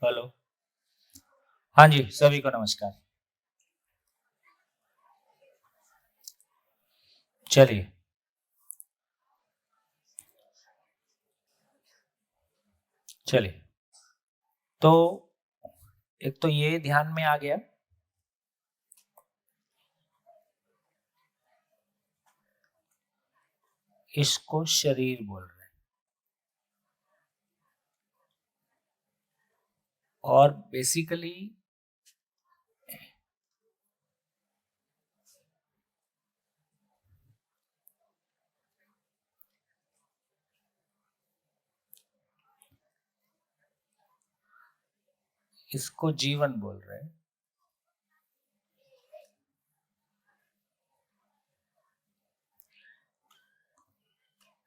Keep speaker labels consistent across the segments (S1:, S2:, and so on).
S1: Hello. हाँ जी, सभी को नमस्कार। चलिए। चलिए। तो एक तो ये ध्यान में आ गया, इसको शरीर बोल रहे हैं। और बेसिकली इसको जीवन बोल रहे हैं।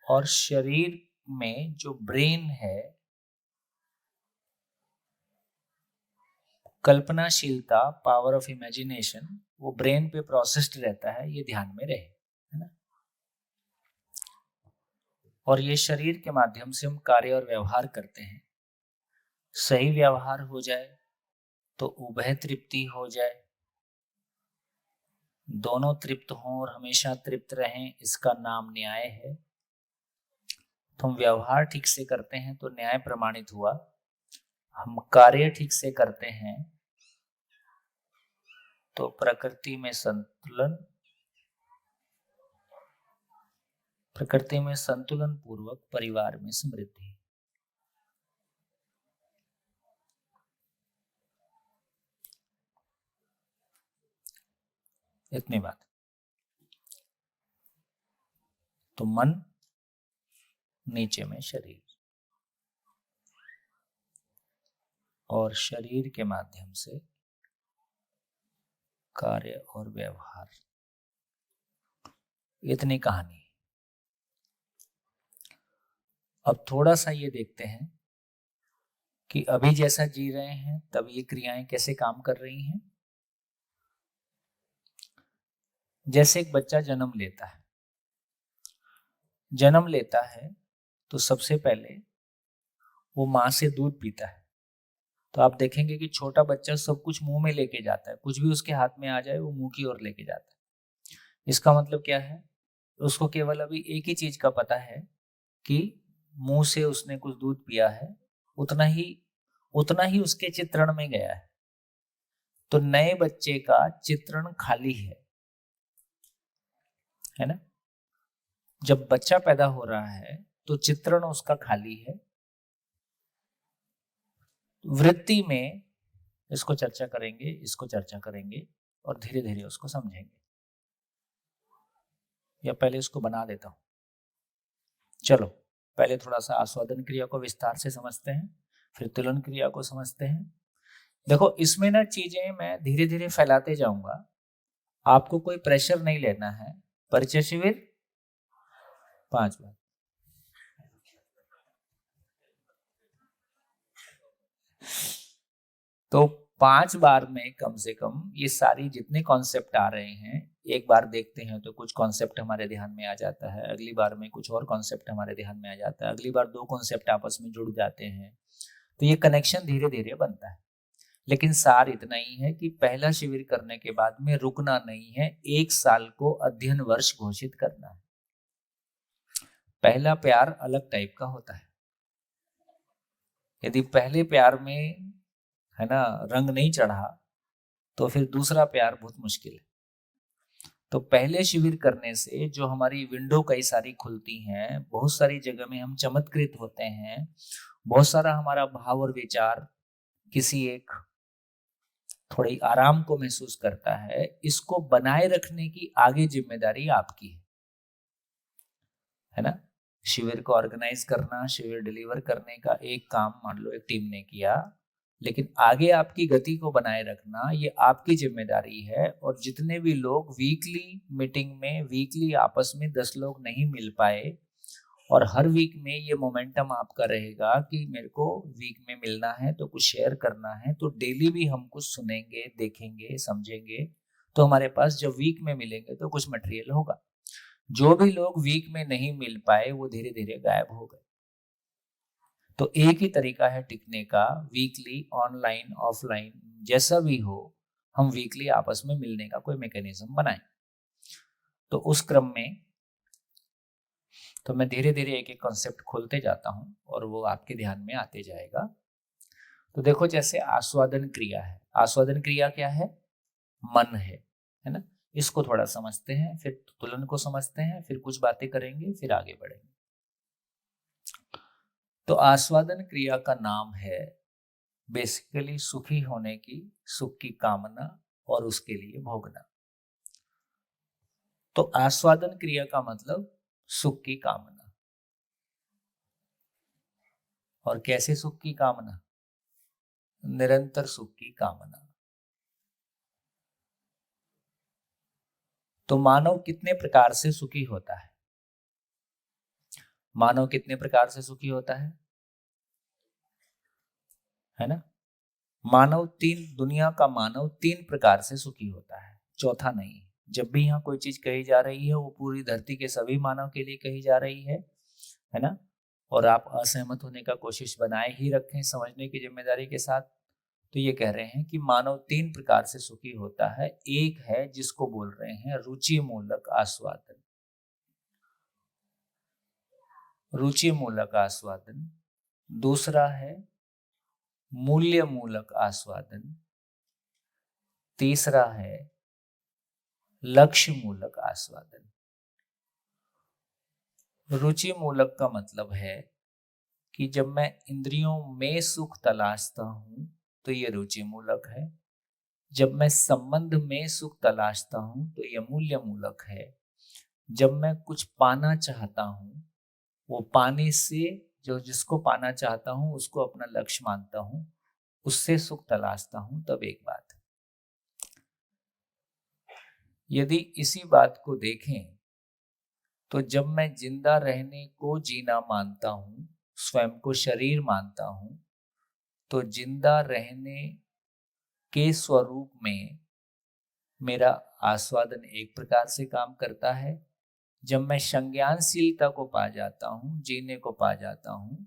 S1: और शरीर में जो ब्रेन है, कल्पनाशीलता, पावर ऑफ इमेजिनेशन, वो ब्रेन पे प्रोसेस्ड रहता है, ये ध्यान में रहे, है ना। और ये शरीर के माध्यम से हम कार्य और व्यवहार करते हैं। सही व्यवहार हो जाए तो उभय तृप्ति हो जाए, दोनों तृप्त हों और हमेशा तृप्त रहें, इसका नाम न्याय है। तो हम व्यवहार ठीक से करते हैं तो न्याय प्रमाणित हुआ। हम कार्य ठीक से करते हैं तो प्रकृति में संतुलन, प्रकृति में संतुलन पूर्वक परिवार में समृद्धि। इतनी बात। तो मन, नीचे में शरीर, और शरीर के माध्यम से कार्य और व्यवहार, इतनी कहानी। अब थोड़ा सा ये देखते हैं कि अभी जैसा जी रहे हैं तब ये क्रियाएं कैसे काम कर रही हैं। जैसे एक बच्चा जन्म लेता है, जन्म लेता है तो सबसे पहले वो माँ से दूध पीता है। तो आप देखेंगे कि छोटा बच्चा सब कुछ मुंह में लेके जाता है, कुछ भी उसके हाथ में आ जाए वो मुंह की ओर लेके जाता है। इसका मतलब क्या है? उसको केवल अभी एक ही चीज का पता है कि मुंह से उसने कुछ दूध पिया है, उतना ही उतना ही उसके चित्रण में गया है। तो नए बच्चे का चित्रण खाली है ना। जब बच्चा पैदा हो रहा है तो चित्रण उसका खाली है। वृत्ति में इसको चर्चा करेंगे, इसको चर्चा करेंगे और धीरे धीरे उसको समझेंगे। या पहले इसको बना देता हूं। चलो, पहले थोड़ा सा आस्वादन क्रिया को विस्तार से समझते हैं, फिर तुलन क्रिया को समझते हैं। देखो, इसमें ना चीजें मैं धीरे धीरे फैलाते जाऊंगा, आपको कोई प्रेशर नहीं लेना है। परिचय शिविर 5 बार। तो 5 बार में कम से कम ये सारी जितने कॉन्सेप्ट आ रहे हैं, एक बार देखते हैं तो कुछ कॉन्सेप्ट हमारे ध्यान में आ जाता है, अगली बार में कुछ और कॉन्सेप्ट हमारे ध्यान में आ जाता है, अगली बार 2 कॉन्सेप्ट आपस में जुड़ जाते हैं। तो ये कनेक्शन धीरे धीरे बनता है। लेकिन सार इतना ही है कि पहला शिविर करने के बाद में रुकना नहीं है, 1 साल को अध्ययन वर्ष घोषित करना है। पहला प्यार अलग टाइप का होता है। यदि पहले प्यार में, है ना, रंग नहीं चढ़ा तो फिर दूसरा प्यार बहुत मुश्किल है। तो पहले शिविर करने से जो हमारी विंडो कई सारी खुलती हैं, बहुत सारी जगह में हम चमत्कृत होते हैं, बहुत सारा हमारा भाव और विचार किसी एक थोड़ी आराम को महसूस करता है। इसको बनाए रखने की आगे जिम्मेदारी आपकी है ना। शिविर को ऑर्गेनाइज करना, शिविर डिलीवर करने का एक काम मान लो एक टीम ने किया, लेकिन आगे आपकी गति को बनाए रखना ये आपकी जिम्मेदारी है। और जितने भी लोग वीकली मीटिंग में, वीकली आपस में 10 लोग नहीं मिल पाए, और हर वीक में ये मोमेंटम आपका रहेगा कि मेरे को वीक में मिलना है तो कुछ शेयर करना है, तो डेली भी हम कुछ सुनेंगे, देखेंगे, समझेंगे, तो हमारे पास जब वीक में मिलेंगे तो कुछ मटेरियल होगा। जो भी लोग वीक में नहीं मिल पाए वो धीरे धीरे गायब हो गए। तो एक ही तरीका है टिकने का, वीकली, ऑनलाइन, ऑफलाइन, जैसा भी हो, हम वीकली आपस में मिलने का कोई मैकेनिज्म बनाएं। तो उस क्रम में तो मैं धीरे धीरे एक एक कॉन्सेप्ट खोलते जाता हूं और वो आपके ध्यान में आते जाएगा। तो देखो, जैसे आस्वादन क्रिया है, आस्वादन क्रिया क्या है? मन है ना। इसको थोड़ा समझते हैं, फिर तुलन को समझते हैं, फिर कुछ बातें करेंगे, फिर आगे बढ़ेंगे। तो आस्वादन क्रिया का नाम है बेसिकली सुखी होने की, सुख की कामना और उसके लिए भोगना। तो आस्वादन क्रिया का मतलब सुख की कामना। और कैसे सुख की कामना? निरंतर सुख की कामना। तो मानव कितने प्रकार से सुखी होता है? मानव कितने प्रकार से सुखी होता है ना? मानव दुनिया का मानव 3 प्रकार से सुखी होता है, चौथा नहीं। जब भी यहाँ कोई चीज कही जा रही है वो पूरी धरती के सभी मानव के लिए कही जा रही है ना। और आप असहमत होने का कोशिश बनाए ही रखें समझने की जिम्मेदारी के साथ। तो ये कह रहे हैं कि मानव 3 प्रकार से सुखी होता है। एक है जिसको बोल रहे हैं रुचि मूलक आस्वादन, रुचि मूलक आस्वादन। दूसरा है मूल्य मूलक आस्वादन। तीसरा है लक्ष्य मूलक आस्वादन। रुचि मूलक का मतलब है कि जब मैं इंद्रियों में सुख तलाशता हूं तो ये रुचि मूलक है। जब मैं संबंध में सुख तलाशता हूं तो ये मूल्य मूलक है। जब मैं कुछ पाना चाहता हूं, वो पाने से, जो जिसको पाना चाहता हूं उसको अपना लक्ष्य मानता हूं, उससे सुख तलाशता हूं, तब एक बात है। यदि इसी बात को देखें तो जब मैं जिंदा रहने को जीना मानता हूं, स्वयं को शरीर मानता हूं, तो जिंदा रहने के स्वरूप में मेरा आस्वादन एक प्रकार से काम करता है। जब मैं संज्ञानशीलता को पा जाता हूं, जीने को पा जाता हूं,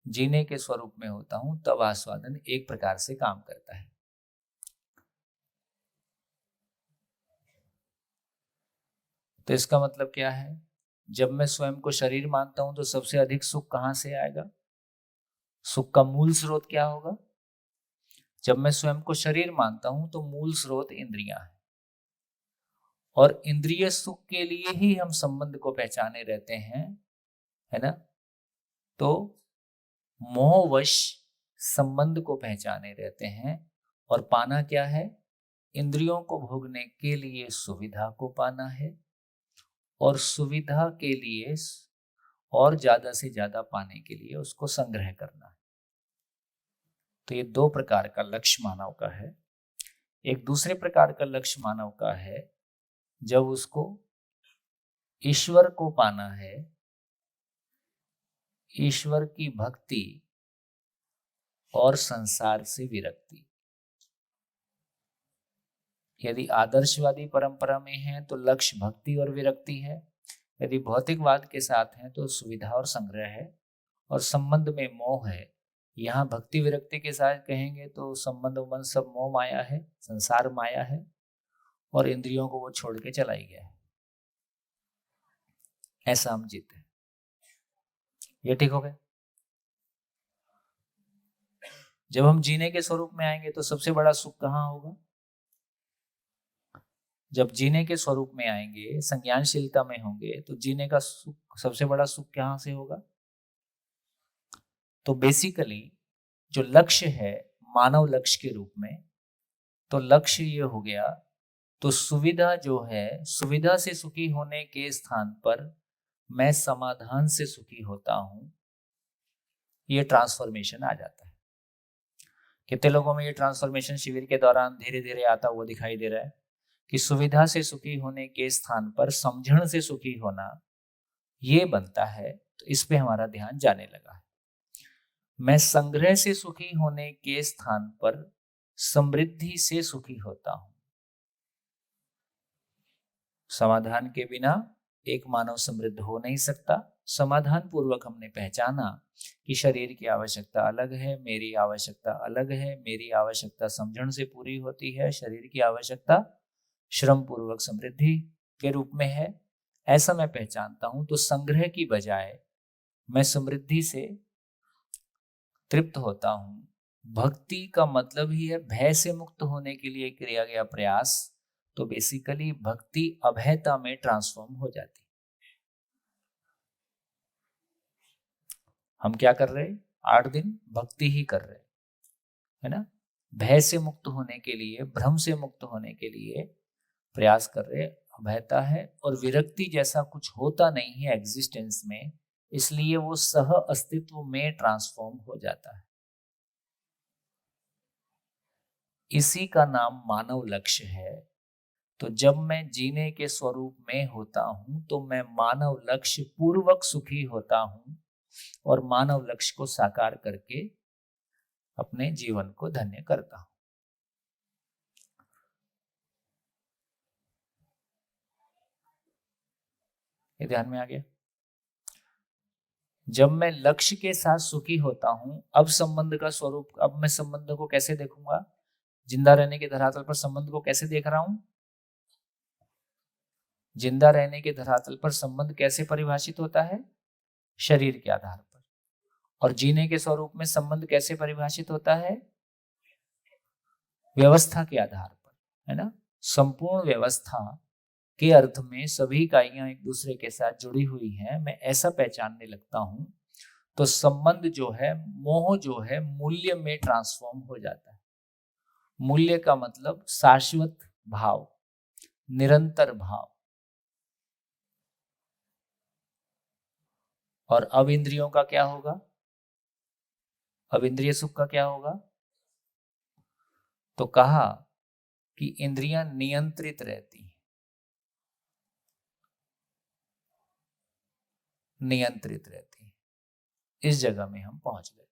S1: जीने के स्वरूप में होता हूं, तब आस्वादन एक प्रकार से काम करता है। तो इसका मतलब क्या है? जब मैं स्वयं को शरीर मानता हूं तो सबसे अधिक सुख कहां से आएगा? सुख का मूल स्रोत क्या होगा? जब मैं स्वयं को शरीर मानता हूं तो मूल स्रोत इंद्रियां है। और इंद्रिय सुख के लिए ही हम संबंध को पहचाने रहते हैं, है ना। तो मोहवश संबंध को पहचाने रहते हैं। और पाना क्या है? इंद्रियों को भोगने के लिए सुविधा को पाना है, और सुविधा के लिए और ज्यादा से ज्यादा पाने के लिए उसको संग्रह करना है। तो ये 2 प्रकार का लक्ष्य मानव का है। एक दूसरे प्रकार का लक्ष्य मानव का है जब उसको ईश्वर को पाना है, ईश्वर की भक्ति और संसार से विरक्ति। यदि आदर्शवादी परंपरा में है तो लक्ष्य भक्ति और विरक्ति है। यदि भौतिकवाद के साथ है तो सुविधा और संग्रह है। और संबंध में मोह है। यहाँ भक्ति विरक्ति के साथ कहेंगे तो संबंध मन सब मोह माया है, संसार माया है, और इंद्रियों को वो छोड़ के चला ही गया है। ऐसा हम जीते हैं। ये ठीक हो गया? जब हम जीने के स्वरूप में आएंगे तो सबसे बड़ा सुख कहाँ होगा? जब जीने के स्वरूप में आएंगे, संज्ञानशीलता में होंगे, तो जीने का सुख, सबसे बड़ा सुख कहाँ से होगा? तो बेसिकली जो लक्ष्य है मानव लक्ष्य के रूप में, तो लक्ष्य ये हो गया। तो सुविधा जो है, सुविधा से सुखी होने के स्थान पर मैं समाधान से सुखी होता हूं, ये ट्रांसफॉर्मेशन आ जाता है। कितने लोगों में ये ट्रांसफॉर्मेशन शिविर के दौरान धीरे धीरे आता हुआ दिखाई दे रहा है कि सुविधा से सुखी होने के स्थान पर समझण से सुखी होना ये बनता है। तो इस पे हमारा ध्यान जाने लगा है। मैं संग्रह से सुखी होने के स्थान पर समृद्धि से सुखी होता हूं। समाधान के बिना एक मानव समृद्ध हो नहीं सकता, समाधान पूर्वक हमने पहचाना कि शरीर की आवश्यकता अलग है, मेरी आवश्यकता अलग है, मेरी आवश्यकता समझण से पूरी होती है, शरीर की आवश्यकता श्रम पूर्वक समृद्धि के रूप में है, ऐसा मैं पहचानता हूं, तो संग्रह की बजाय मैं समृद्धि से तृप्त होता हूं। भक्ति का मतलब ही है भय से मुक्त होने के लिए किया गया प्रयास। तो बेसिकली भक्ति अभयता में ट्रांसफॉर्म हो जाती। हम क्या कर रहे हैं? 8 दिन भक्ति ही कर रहे, है ना। भय से मुक्त होने के लिए, भ्रम से मुक्त होने के लिए प्रयास कर रहे, अभयता है। और विरक्ति जैसा कुछ होता नहीं है एग्जिस्टेंस में, इसलिए वो सह अस्तित्व में ट्रांसफॉर्म हो जाता है। इसी का नाम मानव लक्ष्य है। तो जब मैं जीने के स्वरूप में होता हूं तो मैं मानव लक्ष्य पूर्वक सुखी होता हूं और मानव लक्ष्य को साकार करके अपने जीवन को धन्य करता हूं। ये ध्यान में आ गया? जब मैं लक्ष्य के साथ सुखी होता हूं, अब संबंध का स्वरूप, अब मैं संबंध को कैसे देखूंगा? जिंदा रहने के धरातल पर संबंध को कैसे देख रहा हूं? जिंदा रहने के धरातल पर संबंध कैसे परिभाषित होता है? शरीर के आधार पर। और जीने के स्वरूप में संबंध कैसे परिभाषित होता है? व्यवस्था के आधार पर, है ना। संपूर्ण व्यवस्था के अर्थ में सभी इकाइयां एक दूसरे के साथ जुड़ी हुई हैं, मैं ऐसा पहचानने लगता हूं, तो संबंध जो है, मोह जो है, मूल्य में ट्रांसफॉर्म हो जाता है। मूल्य का मतलब शाश्वत भाव, निरंतर भाव। और अब इंद्रियों का क्या होगा? अब इंद्रिय सुख का क्या होगा? तो कहा कि इंद्रियां नियंत्रित रहती हैं, नियंत्रित रहती हैं। इस जगह में हम पहुंच गए।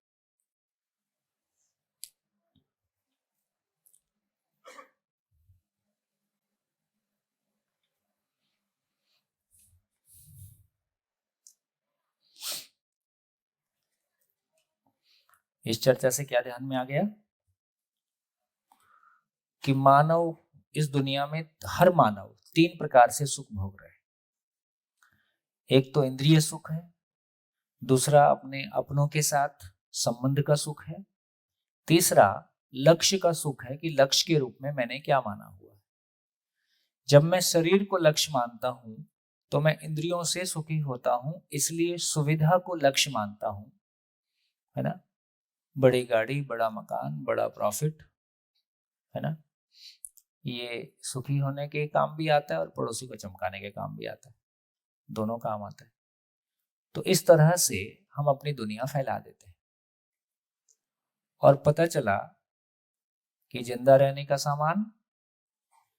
S1: इस चर्चा से क्या ध्यान में आ गया? कि मानव इस दुनिया में, हर मानव 3 प्रकार से सुख भोग रहे हैं। एक तो इंद्रिय सुख है, दूसरा अपने अपनों के साथ संबंध का सुख है, तीसरा लक्ष्य का सुख है कि लक्ष्य के रूप में मैंने क्या माना हुआ है। जब मैं शरीर को लक्ष्य मानता हूं तो मैं इंद्रियों से सुखी होता हूं, इसलिए सुविधा को लक्ष्य मानता हूं, है ना। बड़ी गाड़ी, बड़ा मकान, बड़ा प्रॉफिट, है ना, ये सुखी होने के काम भी आता है और पड़ोसी को चमकाने के काम भी आता है, दोनों काम आता है। तो इस तरह से हम अपनी दुनिया फैला देते हैं और पता चला कि जिंदा रहने का सामान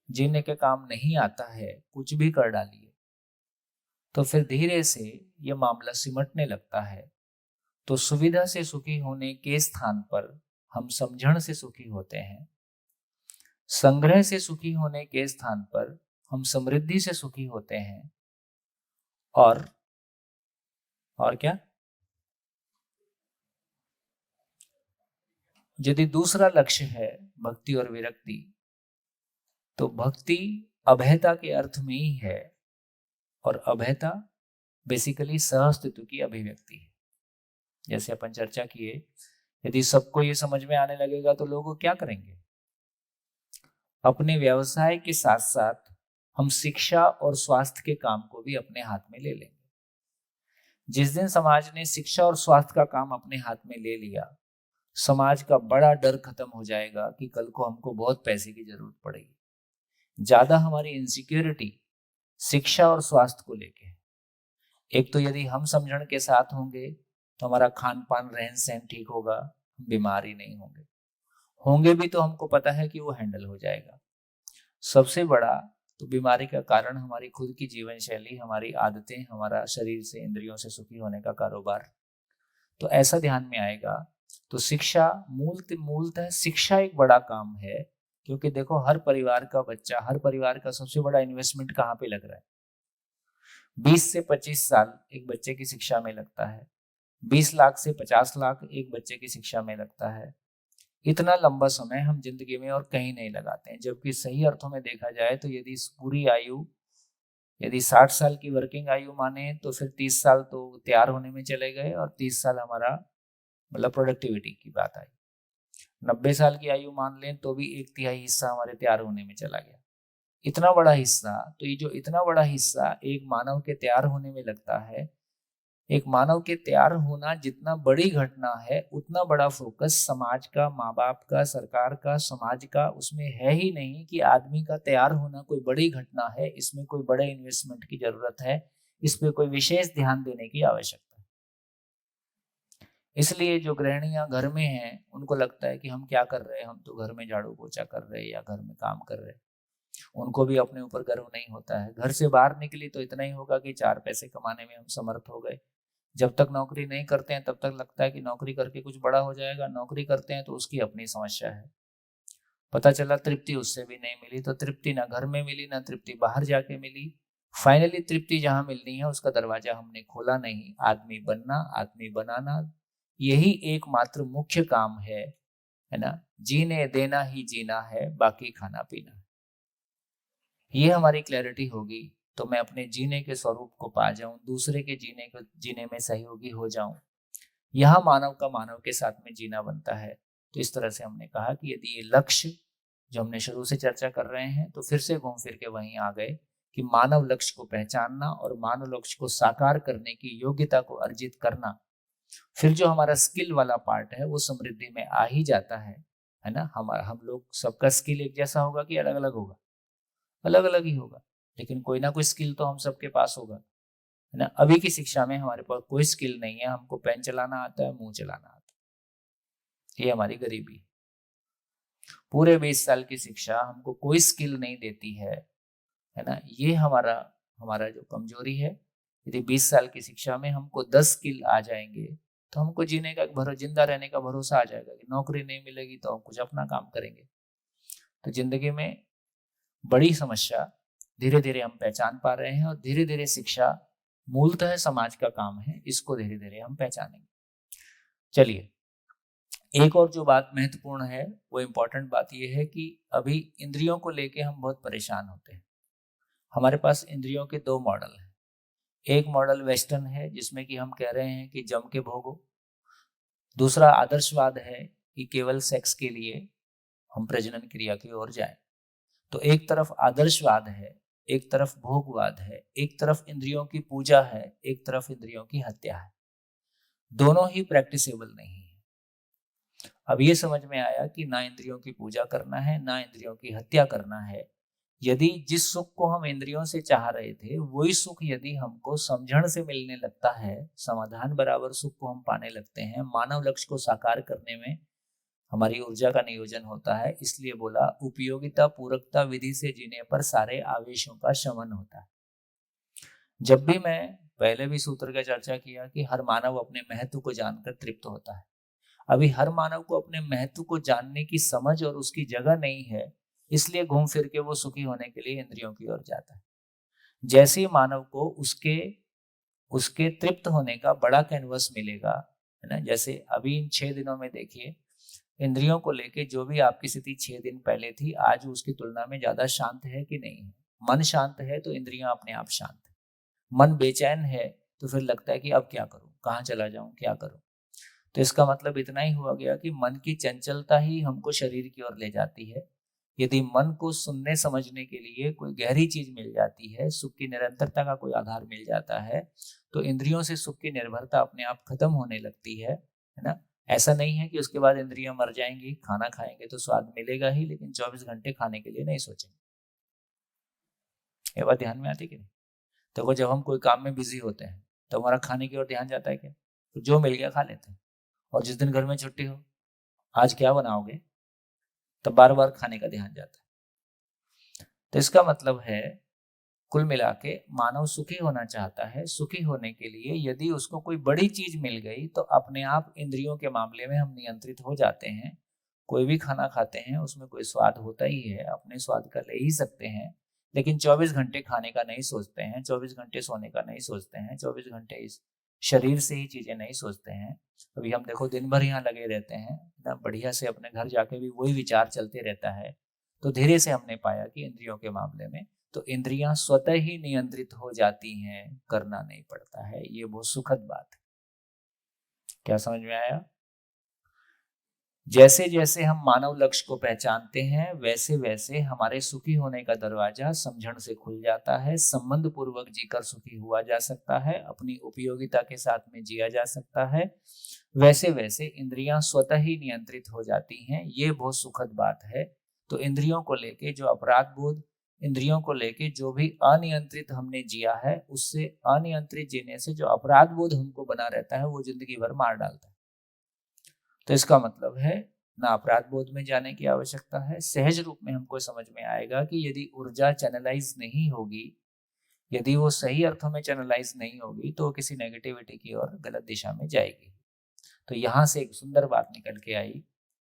S1: जीने के काम नहीं आता है, कुछ भी कर डालिए। तो फिर धीरे से ये मामला सिमटने लगता है। तो सुविधा से सुखी होने के स्थान पर हम समझण से सुखी होते हैं, संग्रह से सुखी होने के स्थान पर हम समृद्धि से सुखी होते हैं। और क्या? यदि दूसरा लक्ष्य है भक्ति और विरक्ति, तो भक्ति अभयता के अर्थ में ही है और अभयता बेसिकली सहअस्तित्व की अभिव्यक्ति है। जैसे अपन चर्चा किए, यदि सबको ये समझ में आने लगेगा तो लोग क्या करेंगे? अपने व्यवसाय के साथ साथ हम शिक्षा और स्वास्थ्य के काम को भी अपने हाथ में ले लेंगे। जिस दिन समाज ने शिक्षा और स्वास्थ्य का काम अपने हाथ में ले लिया, समाज का बड़ा डर खत्म हो जाएगा कि कल को हमको बहुत पैसे की जरूरत पड़ेगी। ज्यादा हमारी इनसिक्योरिटी शिक्षा और स्वास्थ्य को लेके। एक तो यदि हम समझण के साथ होंगे तो हमारा खान पान, रहन सहन ठीक होगा, बीमारी नहीं होंगे भी तो हमको पता है कि वो हैंडल हो जाएगा। सबसे बड़ा तो बीमारी का कारण हमारी खुद की जीवन शैली, हमारी आदतें, हमारा शरीर से, इंद्रियों से सुखी होने का कारोबार। तो ऐसा ध्यान में आएगा। तो शिक्षा मूलतः शिक्षा एक बड़ा काम है, क्योंकि देखो हर परिवार का बच्चा, हर परिवार का सबसे बड़ा इन्वेस्टमेंट कहाँ पे लग रहा है? 20 से 25 साल एक बच्चे की शिक्षा में लगता है, 20 लाख से 50 लाख एक बच्चे की शिक्षा में लगता है। इतना लंबा समय हम जिंदगी में और कहीं नहीं लगाते हैं, जबकि सही अर्थों में देखा जाए तो यदि इस पूरी आयु, यदि 60 साल की वर्किंग आयु माने तो फिर 30 साल तो तैयार होने में चले गए और 30 साल हमारा मतलब प्रोडक्टिविटी की बात आई। 90 साल की आयु मान लें तो भी 1/3 हिस्सा हमारे तैयार होने में चला गया। इतना बड़ा हिस्सा, तो ये जो इतना बड़ा हिस्सा एक मानव के तैयार होने में लगता है, एक मानव के तैयार होना जितना बड़ी घटना है उतना बड़ा फोकस समाज का, माँ बाप का, सरकार का, समाज का उसमें है ही नहीं कि आदमी का तैयार होना कोई बड़ी घटना है, इसमें कोई बड़े इन्वेस्टमेंट की जरूरत है, इस पे कोई विशेष ध्यान देने की आवश्यकता है। इसलिए जो गृहिणियां घर में हैं उनको लगता है कि हम क्या कर रहे हैं, हम तो घर में झाड़ू पोछा कर रहे हैं या घर में काम कर रहे हैं। उनको भी अपने ऊपर गर्व नहीं होता है। घर से बाहर निकली तो इतना ही होगा कि 4 पैसे कमाने में हम समर्थ हो गए। जब तक नौकरी नहीं करते हैं तब तक लगता है कि नौकरी करके कुछ बड़ा हो जाएगा, नौकरी करते हैं तो उसकी अपनी समस्या है। पता चला तृप्ति उससे भी नहीं मिली, तो तृप्ति ना घर में मिली ना तृप्ति बाहर जाके मिली। फाइनली तृप्ति जहां मिलनी है उसका दरवाजा हमने खोला नहीं। आदमी बनना, आदमी बनाना, यही एकमात्र मुख्य काम है ना। जीने देना ही जीना है, बाकी खाना पीना। ये हमारी क्लैरिटी होगी तो मैं अपने जीने के स्वरूप को पा जाऊं, दूसरे के जीने में सहयोगी हो जाऊं। यह मानव का मानव के साथ में जीना बनता है। तो इस तरह से हमने कहा कि यदि ये लक्ष्य जो हमने शुरू से चर्चा कर रहे हैं, तो फिर से घूम फिर के वहीं आ गए कि मानव लक्ष्य को पहचानना और मानव लक्ष्य को साकार करने की योग्यता को अर्जित करना। फिर जो हमारा स्किल वाला पार्ट है वो समृद्धि में आ ही जाता है ना। हम लोग सबका स्किल एक जैसा होगा कि अलग अलग होगा? अलग अलग ही होगा, लेकिन कोई ना कोई स्किल तो हम सबके पास होगा, है ना। अभी की शिक्षा में हमारे पास कोई स्किल नहीं है, हमको पेन चलाना आता है, मुंह चलाना आता है। ये हमारी गरीबी। पूरे 20 साल की शिक्षा हमको कोई स्किल नहीं देती है ना। ये हमारा हमारा जो कमजोरी है। यदि 20 साल की शिक्षा में हमको 10 स्किल आ जाएंगे तो हमको जीने का जिंदा रहने का भरोसा आ जाएगा कि नौकरी नहीं मिलेगी तो हम कुछ अपना काम करेंगे। तो जिंदगी में बड़ी समस्या धीरे धीरे हम पहचान पा रहे हैं, और धीरे धीरे शिक्षा मूलतः समाज का काम है, इसको धीरे धीरे हम पहचानेंगे। चलिए, एक और जो बात महत्वपूर्ण है, वो इम्पोर्टेंट बात यह है कि अभी इंद्रियों को लेके हम बहुत परेशान होते हैं। हमारे पास इंद्रियों के 2 मॉडल हैं। एक मॉडल वेस्टर्न है जिसमें कि हम कह रहे हैं कि जम के भोगो। दूसरा आदर्शवाद है कि केवल सेक्स के लिए हम प्रजनन क्रिया की ओर जाएं। तो एक तरफ आदर्शवाद है, एक तरफ भोगवाद है, एक तरफ इंद्रियों की पूजा है, एक तरफ इंद्रियों की हत्या है। दोनों ही प्रैक्टिसेबल नहीं है। अब ये समझ में आया कि ना इंद्रियों की पूजा करना है, ना इंद्रियों की हत्या करना है। यदि जिस सुख को हम इंद्रियों से चाह रहे थे वही सुख यदि हमको समझण से मिलने लगता है, समाधान बराबर सुख को हम पाने लगते हैं, मानव लक्ष्य को साकार करने में हमारी ऊर्जा का नियोजन होता है। इसलिए बोला उपयोगिता पूरकता विधि से जीने पर सारे आवेशों का शमन होता है। जब भी मैं पहले भी सूत्र का चर्चा किया कि हर मानव अपने महत्व को जानकर तृप्त होता है। अभी हर मानव को अपने महत्व को जानने की समझ और उसकी जगह नहीं है, इसलिए घूम फिर के वो सुखी होने के लिए इंद्रियों की ओर जाता है। जैसे ही मानव को उसके उसके तृप्त होने का बड़ा कैनवस मिलेगा, है ना। जैसे अभी इन 6 दिनों में देखिए, इंद्रियों को लेके जो भी आपकी स्थिति 6 दिन पहले थी, आज उसकी तुलना में ज्यादा शांत है कि नहीं है? मन शांत है तो इंद्रियां अपने आप शांत है। मन बेचैन है तो फिर लगता है कि अब क्या करूं, कहाँ चला जाऊं, क्या करूं। तो इसका मतलब इतना ही हुआ गया कि मन की चंचलता ही हमको शरीर की ओर ले जाती है। यदि मन को सुनने समझने के लिए कोई गहरी चीज मिल जाती है, सुख की निरंतरता का कोई आधार मिल जाता है, तो इंद्रियों से सुख की निर्भरता अपने आप खत्म होने लगती है ना। ऐसा नहीं है कि उसके बाद इंद्रियां मर जाएंगी, खाना खाएंगे तो स्वाद मिलेगा ही, लेकिन 24 घंटे खाने के लिए नहीं सोचेंगे। ये बात ध्यान में आती कि नहीं? तो वो जब हम कोई काम में बिजी होते हैं तो हमारा खाने की ओर ध्यान जाता है क्या? तो जो मिल गया खा लेते हैं। और जिस दिन घर में छुट्टी हो, आज क्या बनाओगे, तब बार बार खाने का ध्यान जाता है। तो इसका मतलब है कुल मिला के मानव सुखी होना चाहता है। सुखी होने के लिए यदि उसको कोई बड़ी चीज मिल गई तो अपने आप इंद्रियों के मामले में हम नियंत्रित हो जाते हैं। कोई भी खाना खाते हैं उसमें कोई स्वाद होता ही है, अपने स्वाद का ले ही सकते हैं, लेकिन 24 घंटे खाने का नहीं सोचते हैं, 24 घंटे सोने का नहीं सोचते हैं, 24 घंटे इस शरीर से ही चीजें नहीं सोचते हैं। अभी हम देखो दिन भर यहाँ लगे रहते हैं ना, बढ़िया से अपने घर जाके भी वही विचार चलते रहता है। तो धीरे से हमने पाया कि इंद्रियों के मामले में तो इंद्रियां स्वतः ही नियंत्रित हो जाती हैं, करना नहीं पड़ता है। ये बहुत सुखद बात है। क्या समझ में आया? जैसे जैसे हम मानव लक्ष्य को पहचानते हैं वैसे वैसे हमारे सुखी होने का दरवाजा समझण से खुल जाता है। संबंध पूर्वक जीकर सुखी हुआ जा सकता है, अपनी उपयोगिता के साथ में जिया जा सकता है। वैसे वैसे इंद्रियां स्वतः ही नियंत्रित हो जाती हैं। ये बहुत सुखद बात है। तो इंद्रियों को लेके जो अपराध बोध, इंद्रियों को लेके जो भी अनियंत्रित हमने जिया है, उससे अनियंत्रित जीने से जो अपराध बोध हमको बना रहता है वो जिंदगी भर मार डालता है। तो इसका मतलब है ना अपराध बोध में जाने की आवश्यकता है। सहज रूप में हमको समझ में आएगा कि यदि ऊर्जा चैनलाइज नहीं होगी, यदि वो सही अर्थों में चैनलाइज नहीं होगी तो किसी नेगेटिविटी की ओर गलत दिशा में जाएगी। तो यहाँ से एक सुंदर बात निकल के आई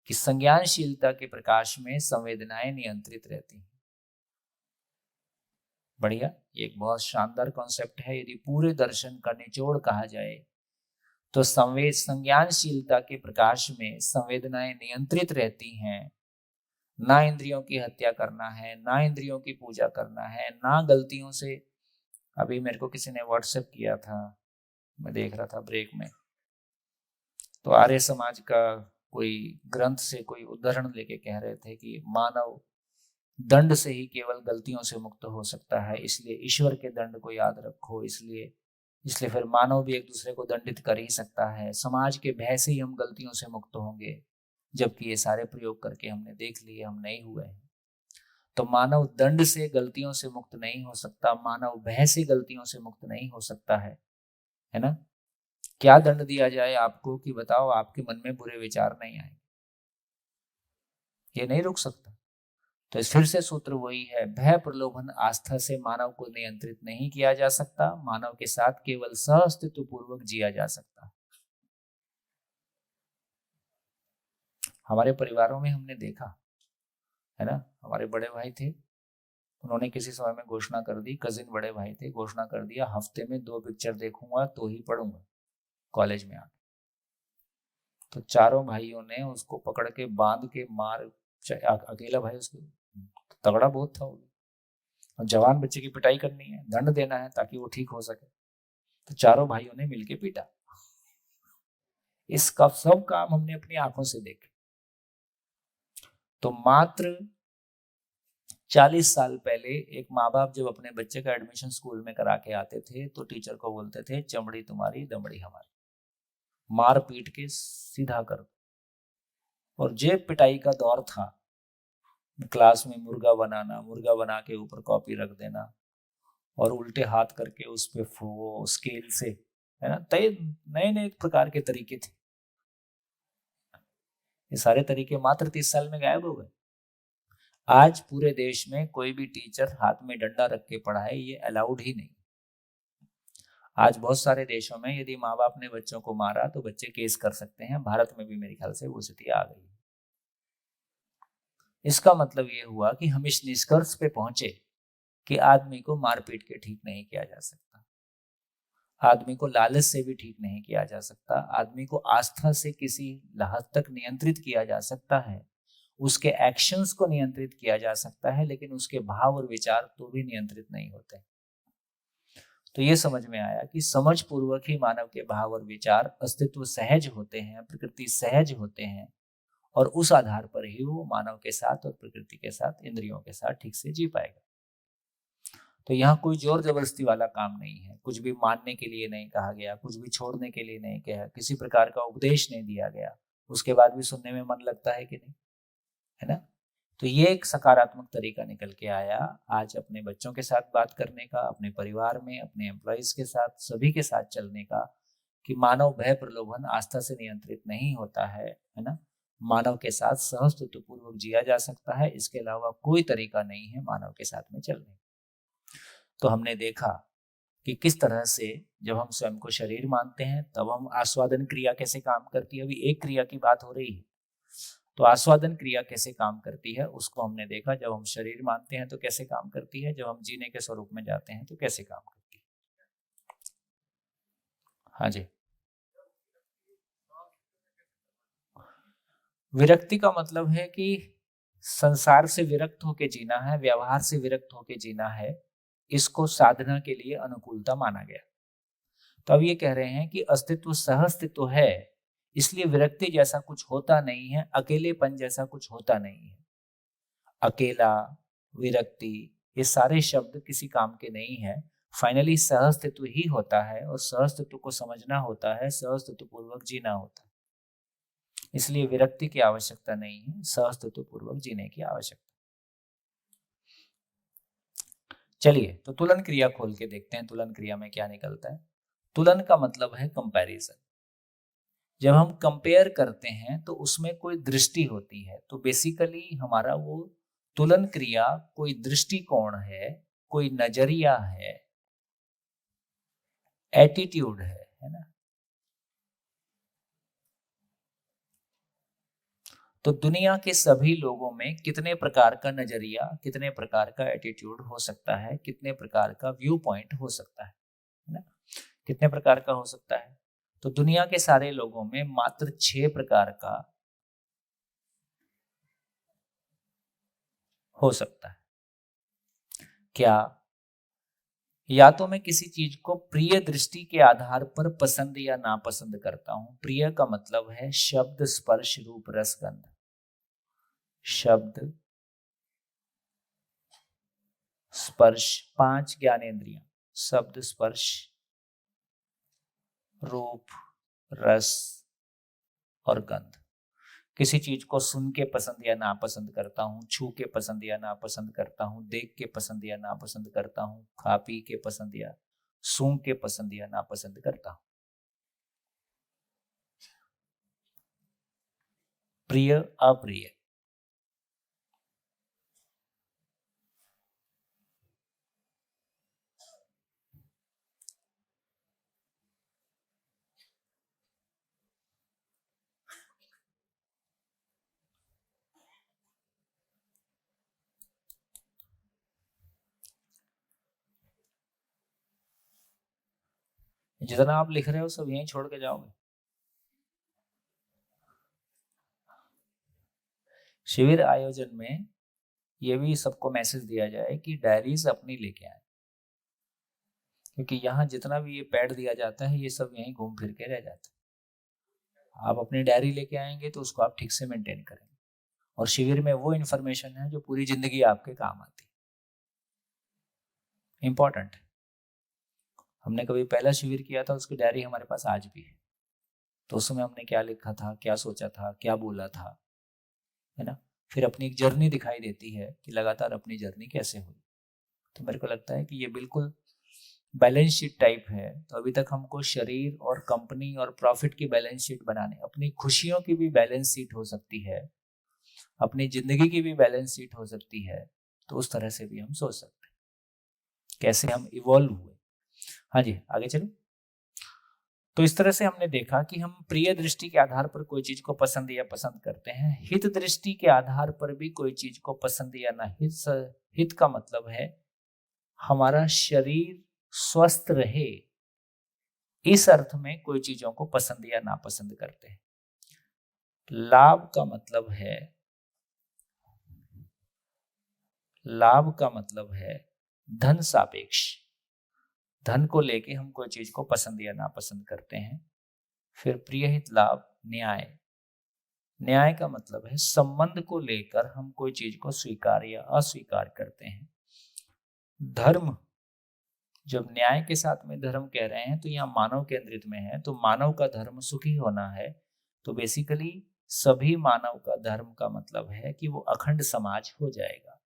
S1: कि संज्ञानशीलता के प्रकाश में संवेदनाएं नियंत्रित रहती हैं। बढ़िया, ये एक बहुत शानदार कॉन्सेप्ट है। यदि पूरे दर्शन का निचोड़ कहा जाए तो संज्ञानशीलता के प्रकाश में संवेदनाएं नियंत्रित रहती हैं। ना इंद्रियों की हत्या करना है, ना इंद्रियों की पूजा करना है, ना गलतियों से। अभी मेरे को किसी ने व्हाट्सएप किया था, मैं देख रहा था ब्रेक में, तो आर्य समाज का कोई ग्रंथ से कोई उदाहरण लेके कह रहे थे कि मानव दंड से ही केवल गलतियों से मुक्त हो सकता है, इसलिए ईश्वर के दंड को याद रखो। इसलिए फिर मानव भी एक दूसरे को दंडित कर ही सकता है। समाज के भय से ही हम गलतियों से मुक्त होंगे, जबकि ये सारे प्रयोग करके हमने देख लिए हम नहीं हुए हैं। तो मानव दंड से गलतियों से मुक्त नहीं हो सकता, मानव भय से गलतियों से मुक्त नहीं हो सकता है ना? क्या दंड दिया जाए आपको कि बताओ आपके मन में बुरे विचार नहीं आए? ये नहीं रुक सकता। तो फिर से सूत्र वही है, भय प्रलोभन आस्था से मानव को नियंत्रित नहीं किया जा सकता। मानव के साथ केवल सहअस्तित्व पूर्वक जिया जा सकता। हमारे परिवारों में हमने देखा है ना, हमारे बड़े भाई थे, उन्होंने किसी समय में घोषणा कर दी, कजिन बड़े भाई थे, घोषणा कर दिया हफ्ते में 2 पिक्चर देखूंगा तो ही पढ़ूंगा कॉलेज में आके। तो चारों भाइयों ने उसको पकड़ के बांध के मार, अकेला भाई उसको तगड़ा बहुत था वो, और जवान बच्चे की पिटाई करनी है, दंड देना है ताकि वो ठीक हो सके। तो चारों भाइयों ने मिलके पीटा। इसका सब काम हमने अपनी आंखों से देखे। तो मात्र 40 साल पहले एक माँ बाप जब अपने बच्चे का एडमिशन स्कूल में करा के आते थे तो टीचर को बोलते थे चमड़ी तुम्हारी दमड़ी हमारी, मार पीट के सीधा कर दो। और जेब पिटाई का दौर था, क्लास में मुर्गा बनाना, मुर्गा बना के ऊपर कॉपी रख देना और उल्टे हाथ करके उस पे वो स्केल से, है ना, नए नए प्रकार के तरीके थे। ये सारे तरीके मात्र 30 साल में गायब हो गए। आज पूरे देश में कोई भी टीचर हाथ में डंडा रख के पढ़ाए, ये अलाउड ही नहीं। आज बहुत सारे देशों में यदि माँ बाप ने बच्चों को मारा तो बच्चे केस कर सकते हैं। भारत में भी मेरे ख्याल से वो स्थिति आ गई। इसका मतलब ये हुआ कि हम इस निष्कर्ष पे पहुंचे कि आदमी को मारपीट के ठीक नहीं किया जा सकता, आदमी को लालच से भी ठीक नहीं किया जा सकता, आदमी को आस्था से किसी हद तक नियंत्रित किया जा सकता है, उसके एक्शंस को नियंत्रित किया जा सकता है, लेकिन उसके भाव और विचार तो भी नियंत्रित नहीं होते। तो ये समझ में आया कि समझ पूर्वक ही मानव के भाव और विचार अस्तित्व सहज होते हैं, प्रकृति सहज होते हैं, और उस आधार पर ही वो मानव के साथ और प्रकृति के साथ, इंद्रियों के साथ ठीक से जी पाएगा। तो यहाँ कोई जोर जबरदस्ती वाला काम नहीं है, कुछ भी मानने के लिए नहीं कहा गया, कुछ भी छोड़ने के लिए नहीं कहा, किसी प्रकार का उपदेश नहीं दिया गया, उसके बाद भी सुनने में मन लगता है कि नहीं, है ना? तो ये एक सकारात्मक तरीका निकल के आया आज अपने बच्चों के साथ बात करने का, अपने परिवार में, अपने एम्प्लॉइज के साथ, सभी के साथ चलने का, कि मानव भय प्रलोभन आस्था से नियंत्रित नहीं होता है ना? मानव के साथ सहअस्तित्व पूर्वक जिया जा सकता है, इसके अलावा कोई तरीका नहीं है मानव के साथ में चलने। तो हमने देखा कि किस तरह से जब हम स्वयं को शरीर मानते हैं तब हम आस्वादन क्रिया कैसे काम करती है। अभी एक क्रिया की बात हो रही है, तो आस्वादन क्रिया कैसे काम करती है उसको हमने देखा। जब हम शरीर मानते हैं तो कैसे काम करती है, जब हम जीने के स्वरूप में जाते हैं तो कैसे काम करती है। हाँ जी। विरक्ति का मतलब है कि संसार से विरक्त होके जीना है, व्यवहार से विरक्त होके जीना है, इसको साधना के लिए अनुकूलता माना गया। तो अब ये कह रहे हैं कि अस्तित्व सहअस्तित्व है, इसलिए विरक्ति जैसा कुछ होता नहीं है, अकेलेपन जैसा कुछ होता नहीं है। अकेला, विरक्ति, ये सारे शब्द किसी काम के नहीं है। फाइनली सहअस्तित्व ही होता है, और सहअस्तित्व को समझना होता है, सहअस्तित्व पूर्वक जीना होता है। इसलिए विरक्ति की आवश्यकता नहीं है, सहअस्तित्व पूर्वक जीने की आवश्यकता। चलिए तो तुलन क्रिया खोल के देखते हैं, तुलन क्रिया में क्या निकलता है। तुलन का मतलब है कंपैरिजन। जब हम कंपेयर करते हैं तो उसमें कोई दृष्टि होती है, तो बेसिकली हमारा वो तुलन क्रिया कोई दृष्टिकोण है, कोई नजरिया है, एटीट्यूड है ना। तो दुनिया के सभी लोगों में कितने प्रकार का नजरिया, कितने प्रकार का एटीट्यूड हो सकता है, कितने प्रकार का व्यू पॉइंट हो सकता है ना, कितने प्रकार का हो सकता है। तो दुनिया के सारे लोगों में मात्र 6 प्रकार का हो सकता है। क्या? या तो मैं किसी चीज को प्रिय दृष्टि के आधार पर पसंद या नापसंद करता हूं। प्रिय का मतलब है शब्द, स्पर्श, रूप, रस, गंध। शब्द, स्पर्श, 5 ज्ञानेंद्रियां, शब्द, स्पर्श, रूप, रस और गंध। किसी चीज को सुन के पसंद या नापसंद करता हूँ, छू के पसंद या नापसंद करता हूँ, देख के पसंद या नापसंद करता हूँ, खा पी के पसंद या सूंघ के पसंद या नापसंद करता हूँ। प्रिय, अप्रिय। जितना आप लिख रहे हो सब यहीं छोड़ के जाओगे। शिविर आयोजन में ये भी सबको मैसेज दिया जाए कि डायरीज अपनी लेके आए, क्योंकि यहाँ जितना भी ये पैड दिया जाता है ये सब यहीं घूम फिर के रह जाता है। आप अपनी डायरी लेके आएंगे तो उसको आप ठीक से मेंटेन करेंगे, और शिविर में वो इन्फॉर्मेशन है जो पूरी जिंदगी आपके काम आती है। इंपॉर्टेंट। हमने कभी पहला शिविर किया था, उसकी डायरी हमारे पास आज भी है। तो उसमें हमने क्या लिखा था, क्या सोचा था, क्या बोला था, है ना। फिर अपनी एक जर्नी दिखाई देती है कि लगातार अपनी जर्नी कैसे हुई। तो मेरे को लगता है कि ये बिल्कुल बैलेंस शीट टाइप है। तो अभी तक हमको शरीर और कंपनी और प्रॉफिट की बैलेंस शीट बनाने, अपनी खुशियों की भी बैलेंस शीट हो सकती है, अपनी जिंदगी की भी बैलेंस शीट हो सकती है। तो उस तरह से भी हम सोच सकते हैं कैसे हम इवॉल्व हुए। हाँ जी, आगे चलो। तो इस तरह से हमने देखा कि हम प्रिय दृष्टि के आधार पर कोई चीज को पसंद या पसंद करते हैं, हित दृष्टि के आधार पर भी कोई चीज को पसंद या ना। हित का मतलब है हमारा शरीर स्वस्थ रहे, इस अर्थ में कोई चीजों को पसंद या नापसंद करते हैं। लाभ का मतलब है, लाभ का मतलब है धन सापेक्ष। धन को लेके हम कोई चीज को पसंद या नापसंद करते हैं। फिर प्रिय हित लाभ न्याय। न्याय का मतलब है संबंध को लेकर हम कोई चीज को स्वीकार या अस्वीकार करते हैं। धर्म, जब न्याय के साथ में धर्म कह रहे हैं तो यहाँ मानव केंद्रित में है, तो मानव का धर्म सुखी होना है। तो बेसिकली सभी मानव का धर्म का मतलब है कि वो अखंड समाज हो जाएगा।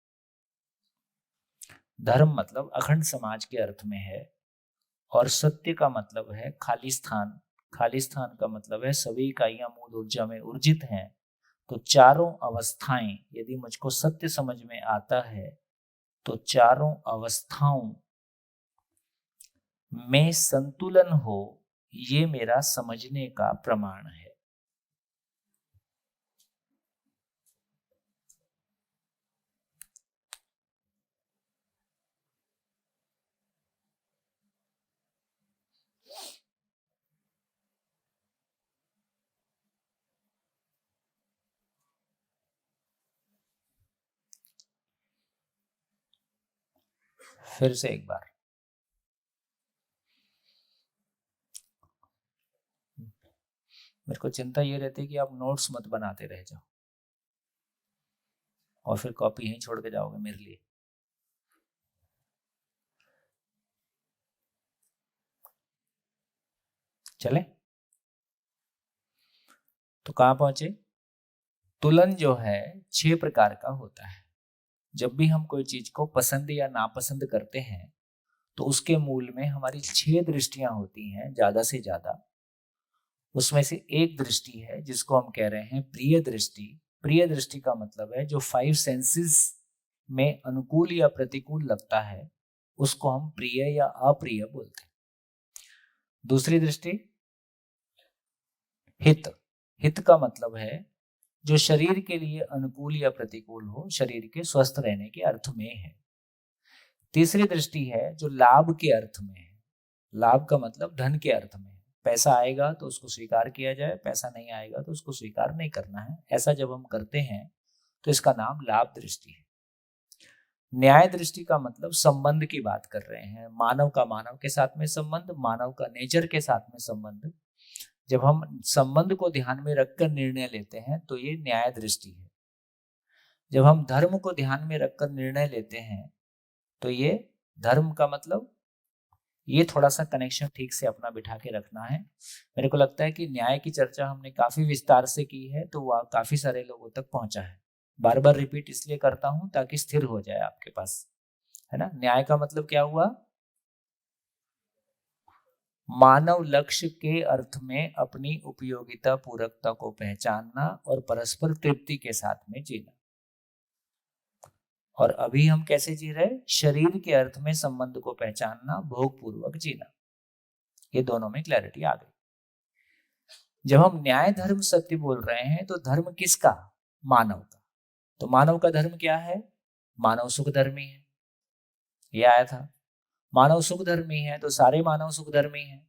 S1: धर्म मतलब अखंड समाज के अर्थ में है। और सत्य का मतलब है खाली स्थान। खाली स्थान का मतलब है सभी इकाइयां मूल ऊर्जा में ऊर्जित हैं। तो चारों अवस्थाएं यदि मुझको सत्य समझ में आता है तो चारों अवस्थाओं में संतुलन हो, ये मेरा समझने का प्रमाण है। फिर से एक बार। मेरे को चिंता ये रहती है कि आप नोट्स मत बनाते रह जाओ और फिर कॉपी यहीं छोड़ के जाओगे मेरे लिए। चले तो कहाँ पहुंचे? तुलन जो है 6 प्रकार का होता है। जब भी हम कोई चीज को पसंद या नापसंद करते हैं तो उसके मूल में हमारी 6 दृष्टियां होती हैं ज्यादा से ज्यादा। उसमें से एक दृष्टि है जिसको हम कह रहे हैं प्रिय दृष्टि। प्रिय दृष्टि का मतलब है जो 5 सेंसेस में अनुकूल या प्रतिकूल लगता है उसको हम प्रिय या अप्रिय बोलते हैं। दूसरी दृष्टि हित। हित का मतलब है जो शरीर के लिए अनुकूल या प्रतिकूल हो, शरीर के स्वस्थ रहने के अर्थ में है। तीसरी दृष्टि है जो लाभ के अर्थ में है। लाभ का मतलब धन के अर्थ में है। पैसा आएगा तो उसको स्वीकार किया जाए, पैसा नहीं आएगा तो उसको स्वीकार नहीं करना है। ऐसा जब हम करते हैं तो इसका नाम लाभ दृष्टि है। न्याय दृष्टि का मतलब संबंध की बात कर रहे हैं। मानव का मानव के साथ में संबंध, मानव का नेचर के साथ में संबंध। जब हम संबंध को ध्यान में रखकर निर्णय लेते हैं तो ये न्याय दृष्टि है। जब हम धर्म को ध्यान में रखकर निर्णय लेते हैं तो ये धर्म का मतलब, ये थोड़ा सा कनेक्शन ठीक से अपना बिठा के रखना है। मेरे को लगता है कि न्याय की चर्चा हमने काफी विस्तार से की है तो वह काफी सारे लोगों तक पहुंचा है। बार बार रिपीट इसलिए करता हूं ताकि स्थिर हो जाए आपके पास, है ना। न्याय का मतलब क्या हुआ? मानव लक्ष्य के अर्थ में अपनी उपयोगिता पूरकता को पहचानना और परस्पर तृप्ति के साथ में जीना। और अभी हम कैसे जी रहे? शरीर के अर्थ में संबंध को पहचानना, भोग पूर्वक जीना। ये दोनों में क्लैरिटी आ गई। जब हम न्याय धर्म सत्य बोल रहे हैं तो धर्म किसका? मानव का। तो मानव का धर्म क्या है? मानव सुख धर्मी है। ये आया था। मानव सुख धर्मी है तो सारे मानव सुख धर्मी हैं।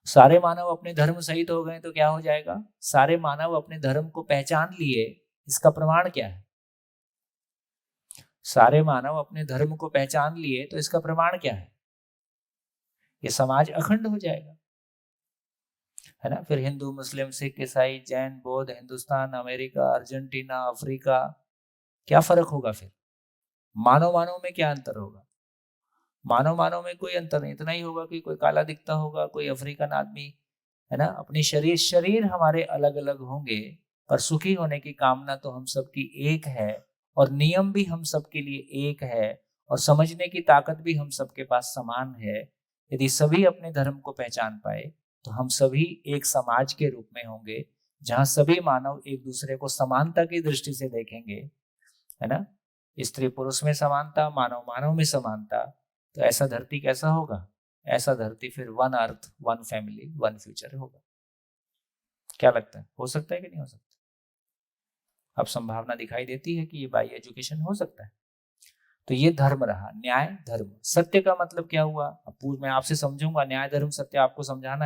S1: सारे मानव अपने धर्म सहित हो गए तो क्या हो जाएगा? सारे मानव अपने धर्म को पहचान लिए। इसका प्रमाण क्या है? सारे मानव अपने धर्म को पहचान लिए तो इसका प्रमाण क्या है? ये समाज अखंड हो जाएगा, है ना। फिर हिंदू, मुस्लिम, सिख, ईसाई, जैन, बौद्ध, हिंदुस्तान, अमेरिका, अर्जेंटीना, अफ्रीका, क्या फर्क होगा फिर? मानव मानव में क्या अंतर होगा? मानव मानव में कोई अंतर नहीं। इतना ही होगा कि कोई काला दिखता होगा, कोई अफ्रीकन आदमी, है ना। अपनी शरीर हमारे अलग अलग होंगे पर सुखी होने की कामना तो हम सबकी एक है और नियम भी हम सबके लिए एक है और समझने की ताकत भी हम सबके पास समान है। यदि सभी अपने धर्म को पहचान पाए तो हम सभी एक समाज के रूप में होंगे जहां सभी मानव एक दूसरे को समानता की दृष्टि से देखेंगे, है ना। स्त्री पुरुष में समानता, मानव मानव में समानता। तो ऐसा धरती कैसा होगा? ऐसा धरती फिर one earth, one family, one future होगा। क्या लगता है, हो सकता है कि नहीं हो सकता? अब संभावना दिखाई देती है कि ये बाई एजुकेशन हो सकता है। तो ये धर्म रहा, न्याय धर्म। सत्य का मतलब क्या हुआ? अब मैं आपसे समझूंगा, न्याय धर्म सत्य आपको समझाना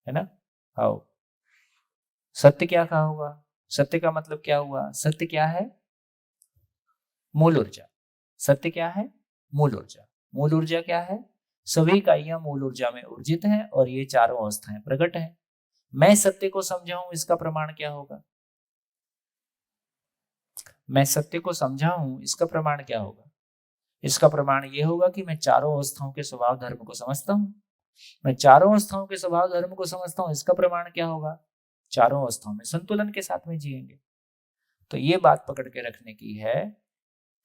S1: है ना। आओ, सत्य क्या कहा होगा? सत्य का मतलब क्या हुआ? सत्य क्या है? मूल ऊर्जा। सत्य क्या है? मूल ऊर्जा। मूल ऊर्जा क्या है? सभी इकाइयां मूल ऊर्जा में ऊर्जित हैं और ये चारों अवस्थाएं प्रकट हैं। मैं सत्य को समझाऊं, इसका प्रमाण क्या होगा? मैं सत्य को समझा हूं, इसका प्रमाण क्या होगा? इसका प्रमाण यह होगा कि मैं चारों अवस्थाओं के स्वभाव धर्म को समझता हूं। मैं चारों अवस्थाओं के स्वभाव धर्म को समझता हूं, इसका प्रमाण क्या होगा? चारों अवस्थाओं में संतुलन के साथ में जिएंगे। तो ये बात पकड़ के रखने की है।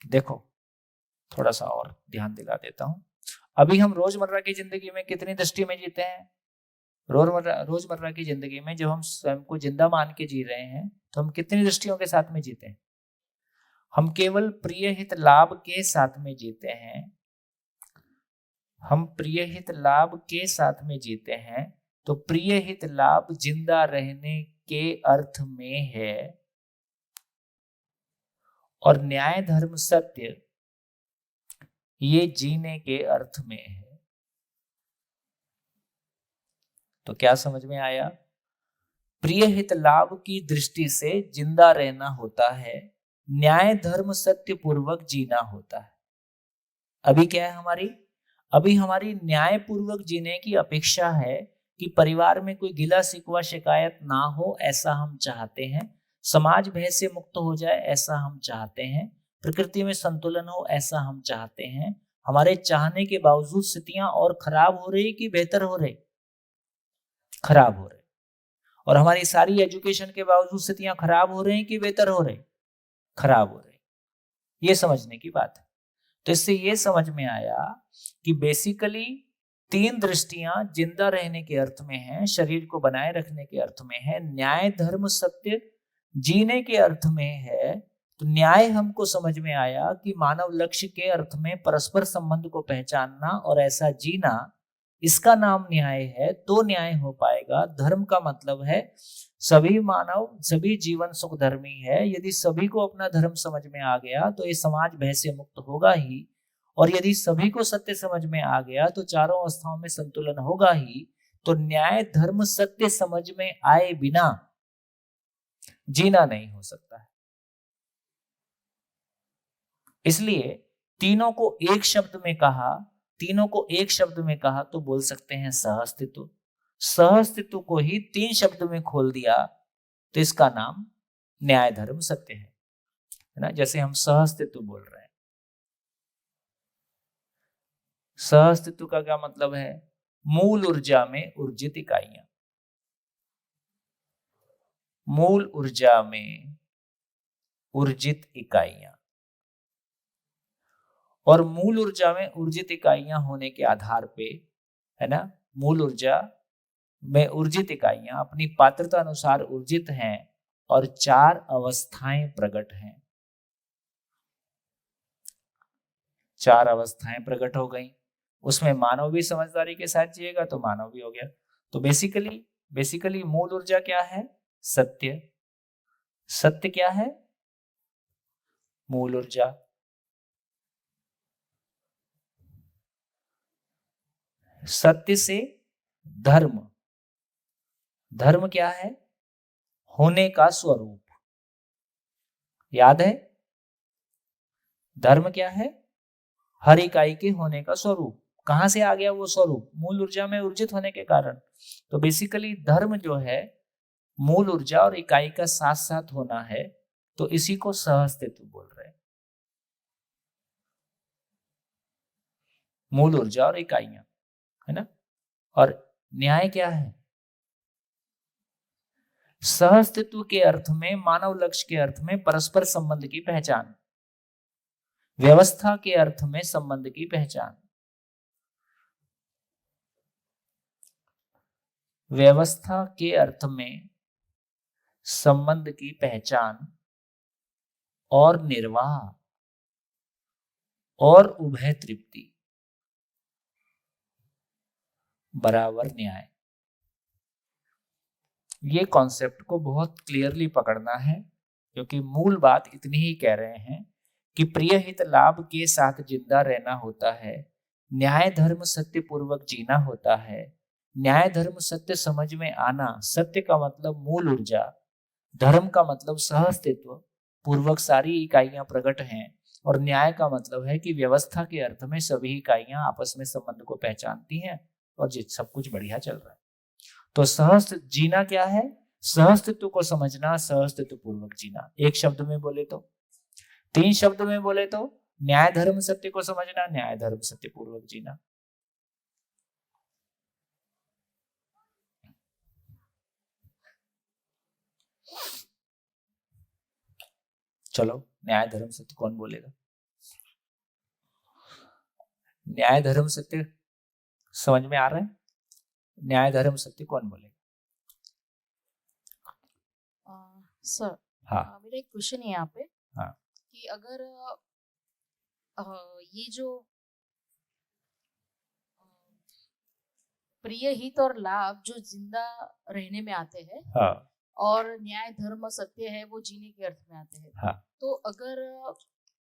S1: देखो, थोड़ा सा और ध्यान दिला देता हूं। अभी हम रोजमर्रा की जिंदगी में कितनी दृष्टि में जीते हैं? रोजमर्रा की जिंदगी में जब हम स्वयं को जिंदा मान के जी रहे हैं तो हम कितनी दृष्टियों के साथ में जीते हैं? हम केवल प्रिय हित लाभ के साथ में जीते हैं। हम प्रिय हित लाभ के साथ में जीते हैं। तो प्रिय हित लाभ जिंदा रहने के अर्थ में है और न्याय धर्म सत्य ये जीने के अर्थ में है। तो क्या समझ में आया? प्रिय हित लाभ की दृष्टि से जिंदा रहना होता है, न्याय धर्म सत्य पूर्वक जीना होता है। अभी क्या है हमारी? अभी हमारी न्यायपूर्वक जीने की अपेक्षा है कि परिवार में कोई गिला शिकवा शिकायत ना हो, ऐसा हम चाहते हैं। समाज भय से मुक्त हो जाए, ऐसा हम चाहते हैं। प्रकृति में संतुलन हो, ऐसा हम चाहते हैं। हमारे चाहने के बावजूद स्थितियां और खराब हो रही कि बेहतर हो रही? खराब हो रही। और हमारी सारी एजुकेशन के बावजूद स्थितियां खराब हो रही कि बेहतर हो रही? खराब हो रही। ये समझने की बात है। तो इससे ये समझ में आया कि बेसिकली 3 दृष्टियां जिंदा रहने के अर्थ में है, शरीर को बनाए रखने के अर्थ में है, न्याय धर्म सत्य जीने के अर्थ में है। तो न्याय हमको समझ में आया कि मानव लक्ष्य के अर्थ में परस्पर संबंध को पहचानना और ऐसा जीना, इसका नाम न्याय है। तो न्याय हो पाएगा। धर्म का मतलब है सभी मानव, सभी जीवन सुख धर्मी है। यदि सभी को अपना धर्म समझ में आ गया तो ये समाज भय से मुक्त होगा ही। और यदि सभी को सत्य समझ में आ गया तो चारों अवस्थाओं में संतुलन होगा ही। तो न्याय धर्म सत्य समझ में आए बिना जीना नहीं हो सकता है। इसलिए तीनों को एक शब्द में कहा, तीनों को एक शब्द में कहा तो बोल सकते हैं सहअस्तित्व। सहअस्तित्व को ही 3 शब्द में खोल दिया तो इसका नाम न्याय धर्म सत्य है ना। जैसे हम सहअस्तित्व बोल रहे हैं। सहअस्तित्व का क्या मतलब है? मूल ऊर्जा में ऊर्जित इकाइयां। मूल ऊर्जा में ऊर्जित इकाइयां। और मूल ऊर्जा में ऊर्जित इकाइयां होने के आधार पे, है ना, मूल ऊर्जा में ऊर्जित इकाइयां अपनी पात्रता अनुसार ऊर्जित हैं और 4 अवस्थाएं प्रकट हैं। 4 अवस्थाएं प्रकट हो गई। उसमें मानव भी समझदारी के साथ जिएगा तो मानव भी हो गया। तो बेसिकली मूल ऊर्जा क्या है? सत्य। सत्य क्या है? मूल ऊर्जा। सत्य से धर्म। धर्म क्या है? होने का स्वरूप। याद है? धर्म क्या है? हर इकाई के होने का स्वरूप। कहां से आ गया वो स्वरूप? मूल ऊर्जा में ऊर्जित होने के कारण। तो बेसिकली धर्म जो है मूल ऊर्जा और इकाई का साथ साथ होना है। तो इसी को सहअस्तित्व बोल रहे हैं। मूल ऊर्जा और इकाइयां, है ना। और न्याय क्या है? सहअस्तित्व के अर्थ में, मानव लक्ष्य के अर्थ में परस्पर संबंध की पहचान। व्यवस्था के अर्थ में संबंध की पहचान। व्यवस्था के अर्थ में संबंध की पहचान और निर्वाह और उभय तृप्ति बराबर न्याय। ये कॉन्सेप्ट को बहुत क्लियरली पकड़ना है, क्योंकि मूल बात इतनी ही कह रहे हैं कि प्रिय हित लाभ के साथ जिंदा रहना होता है। न्याय धर्म सत्य पूर्वक जीना होता है। न्याय धर्म सत्य समझ में आना। सत्य का मतलब मूल ऊर्जा, धर्म का मतलब सहअस्तित्व पूर्वक सारी इकाइयां प्रकट हैं, और न्याय का मतलब है कि व्यवस्था के अर्थ में सभी इकाइयां आपस में संबंध को पहचानती हैं और सब कुछ बढ़िया चल रहा है। तो सहअस्तित्व जीना क्या है? सहअस्तित्व को समझना, सहअस्तित्व पूर्वक जीना। एक शब्द में बोले तो, 3 शब्द में बोले तो, न्याय धर्म सत्य को समझना, न्याय धर्म सत्य पूर्वक जीना। चलो, न्याय धर्म सत्य कौन बोलेगा? न्याय धर्म सत्य समझ में आ रहा है? न्याय धर्म सत्य कौन बोलेगा?
S2: सर,
S1: हाँ
S2: मेरा एक क्वेश्चन है यहाँ पे
S1: हाँ
S2: कि अगर ये जो प्रिय हित और लाभ जो जिंदा रहने में आते हैं
S1: हाँ
S2: और न्याय धर्म सत्य है वो जीने के अर्थ में आते हैं,
S1: हाँ
S2: तो अगर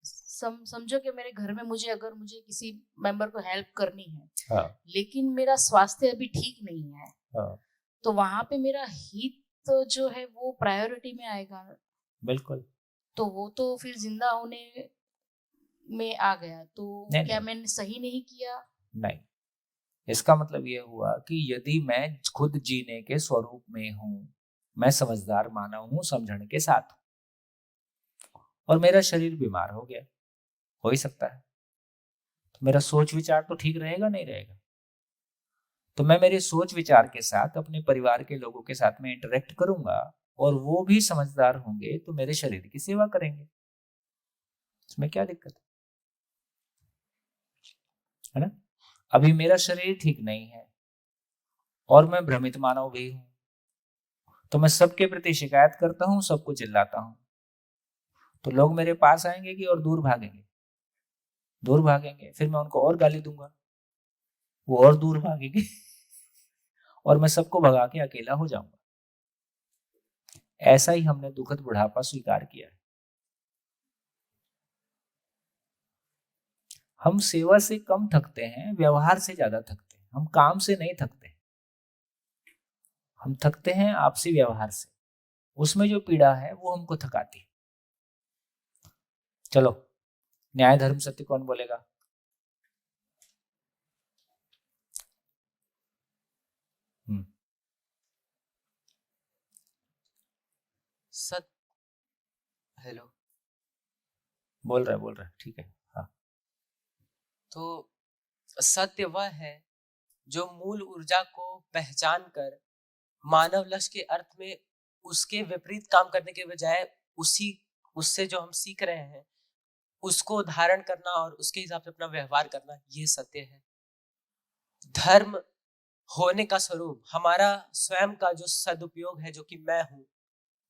S2: समझो कि मेरे घर में मुझे किसी मेंबर को हेल्प करनी है,
S1: हाँ
S2: लेकिन मेरा स्वास्थ्य अभी ठीक नहीं है,
S1: हाँ,
S2: तो वहां पे मेरा हित जो है वो प्रायोरिटी में आएगा।
S1: बिल्कुल।
S2: तो वो तो फिर जिंदा होने में आ गया तो
S1: नहीं
S2: क्या
S1: नहीं
S2: मैंने सही नहीं किया?
S1: नहीं, इसका मतलब ये हुआ कि यदि मैं खुद जीने के स्वरूप में हूं, मैं समझदार मानव हूं, समझण के साथ हूं, और मेरा शरीर बीमार हो गया, हो ही सकता है, तो मेरा सोच विचार तो ठीक रहेगा नहीं रहेगा? तो मैं मेरे सोच विचार के साथ अपने परिवार के लोगों के साथ में इंटरेक्ट करूंगा, और वो भी समझदार होंगे तो मेरे शरीर की सेवा करेंगे। इसमें क्या दिक्कत है ना? अभी मेरा शरीर ठीक नहीं है और मैं भ्रमित मानव भी हूं, तो मैं सबके प्रति शिकायत करता हूं, सबको चिल्लाता हूं, तो लोग मेरे पास आएंगे कि और दूर भागेंगे? दूर भागेंगे, फिर मैं उनको और गाली दूंगा, वो और दूर भागेंगे और मैं सबको भगा के अकेला हो जाऊंगा। ऐसा ही हमने दुखद बुढ़ापा स्वीकार किया है। हम सेवा से कम थकते हैं, व्यवहार से ज्यादा थकते हैं। हम काम से नहीं थकते, हम थकते हैं आपसी व्यवहार से। उसमें जो पीड़ा है वो हमको थकाती है। चलो, न्याय धर्म सत्य कौन बोलेगा? हम्म,
S3: सत हेलो।
S1: बोल रहा है, ठीक है। हाँ,
S3: तो सत्य वह है जो मूल ऊर्जा को पहचान कर मानव लक्ष्य के अर्थ में उसके विपरीत काम करने के बजाय उसी उससे जो हम सीख रहे हैं उसको धारण करना और उसके हिसाब से अपना व्यवहार करना, ये सत्य है। धर्म होने का स्वरूप हमारा स्वयं का जो सदुपयोग है, जो कि मैं हूं,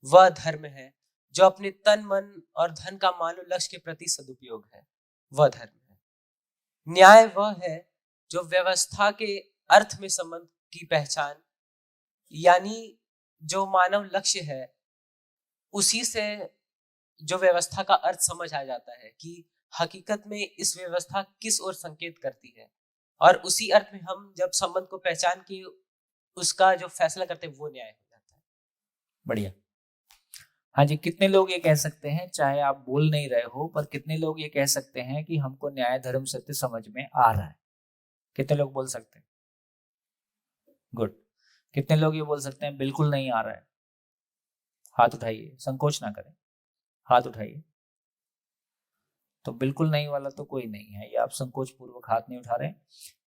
S3: वह धर्म है। जो अपने तन मन और धन का मानव लक्ष्य के प्रति सदुपयोग है, वह धर्म है। न्याय वह है जो व्यवस्था के अर्थ में संबंध की पहचान, यानी जो मानव लक्ष्य है उसी से जो व्यवस्था का अर्थ समझ आ जाता है कि हकीकत में इस व्यवस्था किस ओर संकेत करती है, और उसी अर्थ में हम जब संबंध को पहचान के उसका जो फैसला करते हैं वो न्याय हो जाता है।
S1: बढ़िया। हाँ जी, कितने लोग ये कह सकते हैं, चाहे आप बोल नहीं रहे हो, पर कितने लोग ये कह सकते हैं कि हमको न्याय धर्म सत्य समझ में आ रहा है? कितने लोग बोल सकते हैं? गुड। कितने लोग ये बोल सकते हैं बिल्कुल नहीं आ रहा है? हाथ उठाइए, संकोच ना करें, हाथ उठाइए। तो बिल्कुल नहीं वाला तो कोई नहीं है, ये आप संकोच पूर्वक हाथ नहीं उठा रहे हैं,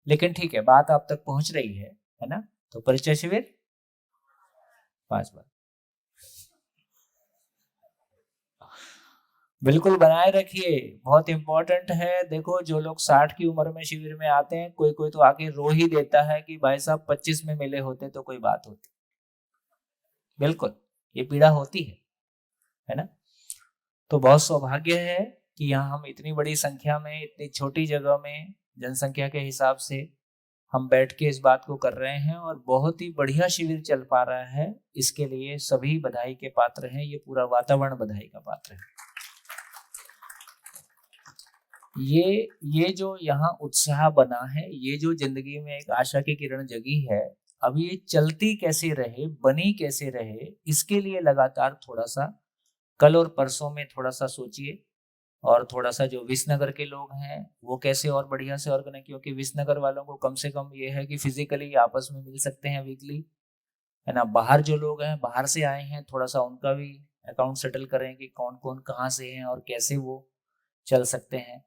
S1: लेकिन ठीक है, बात आप तक पहुंच रही है ना? तो परिचय शिविर 5 बार बिल्कुल बनाए रखिए, बहुत इंपॉर्टेंट है। देखो, जो लोग 60 की उम्र में शिविर में आते हैं, कोई कोई तो आके रो ही देता है कि भाई साहब 25 में मिले होते तो कोई बात होती। बिल्कुल, ये पीड़ा होती है ना? तो बहुत सौभाग्य है कि यहाँ हम इतनी बड़ी संख्या में, इतनी छोटी जगह में, जनसंख्या के हिसाब से हम बैठ के इस बात को कर रहे हैं, और बहुत ही बढ़िया शिविर चल पा रहा है। इसके लिए सभी बधाई के पात्र हैं, ये पूरा वातावरण बधाई का पात्र है। ये जो यहाँ उत्साह बना है, ये जो जिंदगी में एक आशा की किरण जगी है, अब ये चलती कैसे रहे, बनी कैसे रहे, इसके लिए लगातार थोड़ा सा कल और परसों में थोड़ा सा सोचिए, और थोड़ा सा जो विसनगर के लोग हैं वो कैसे और बढ़िया से ऑर्गेनाइज, क्योंकि विसनगर वालों को कम से कम ये है कि फिजिकली आपस में मिल सकते हैं वीकली, है ना? बाहर जो लोग हैं, बाहर से आए हैं, थोड़ा सा उनका भी अकाउंट सेटल करें कि कौन कौन कहाँ से हैं और कैसे वो चल सकते हैं,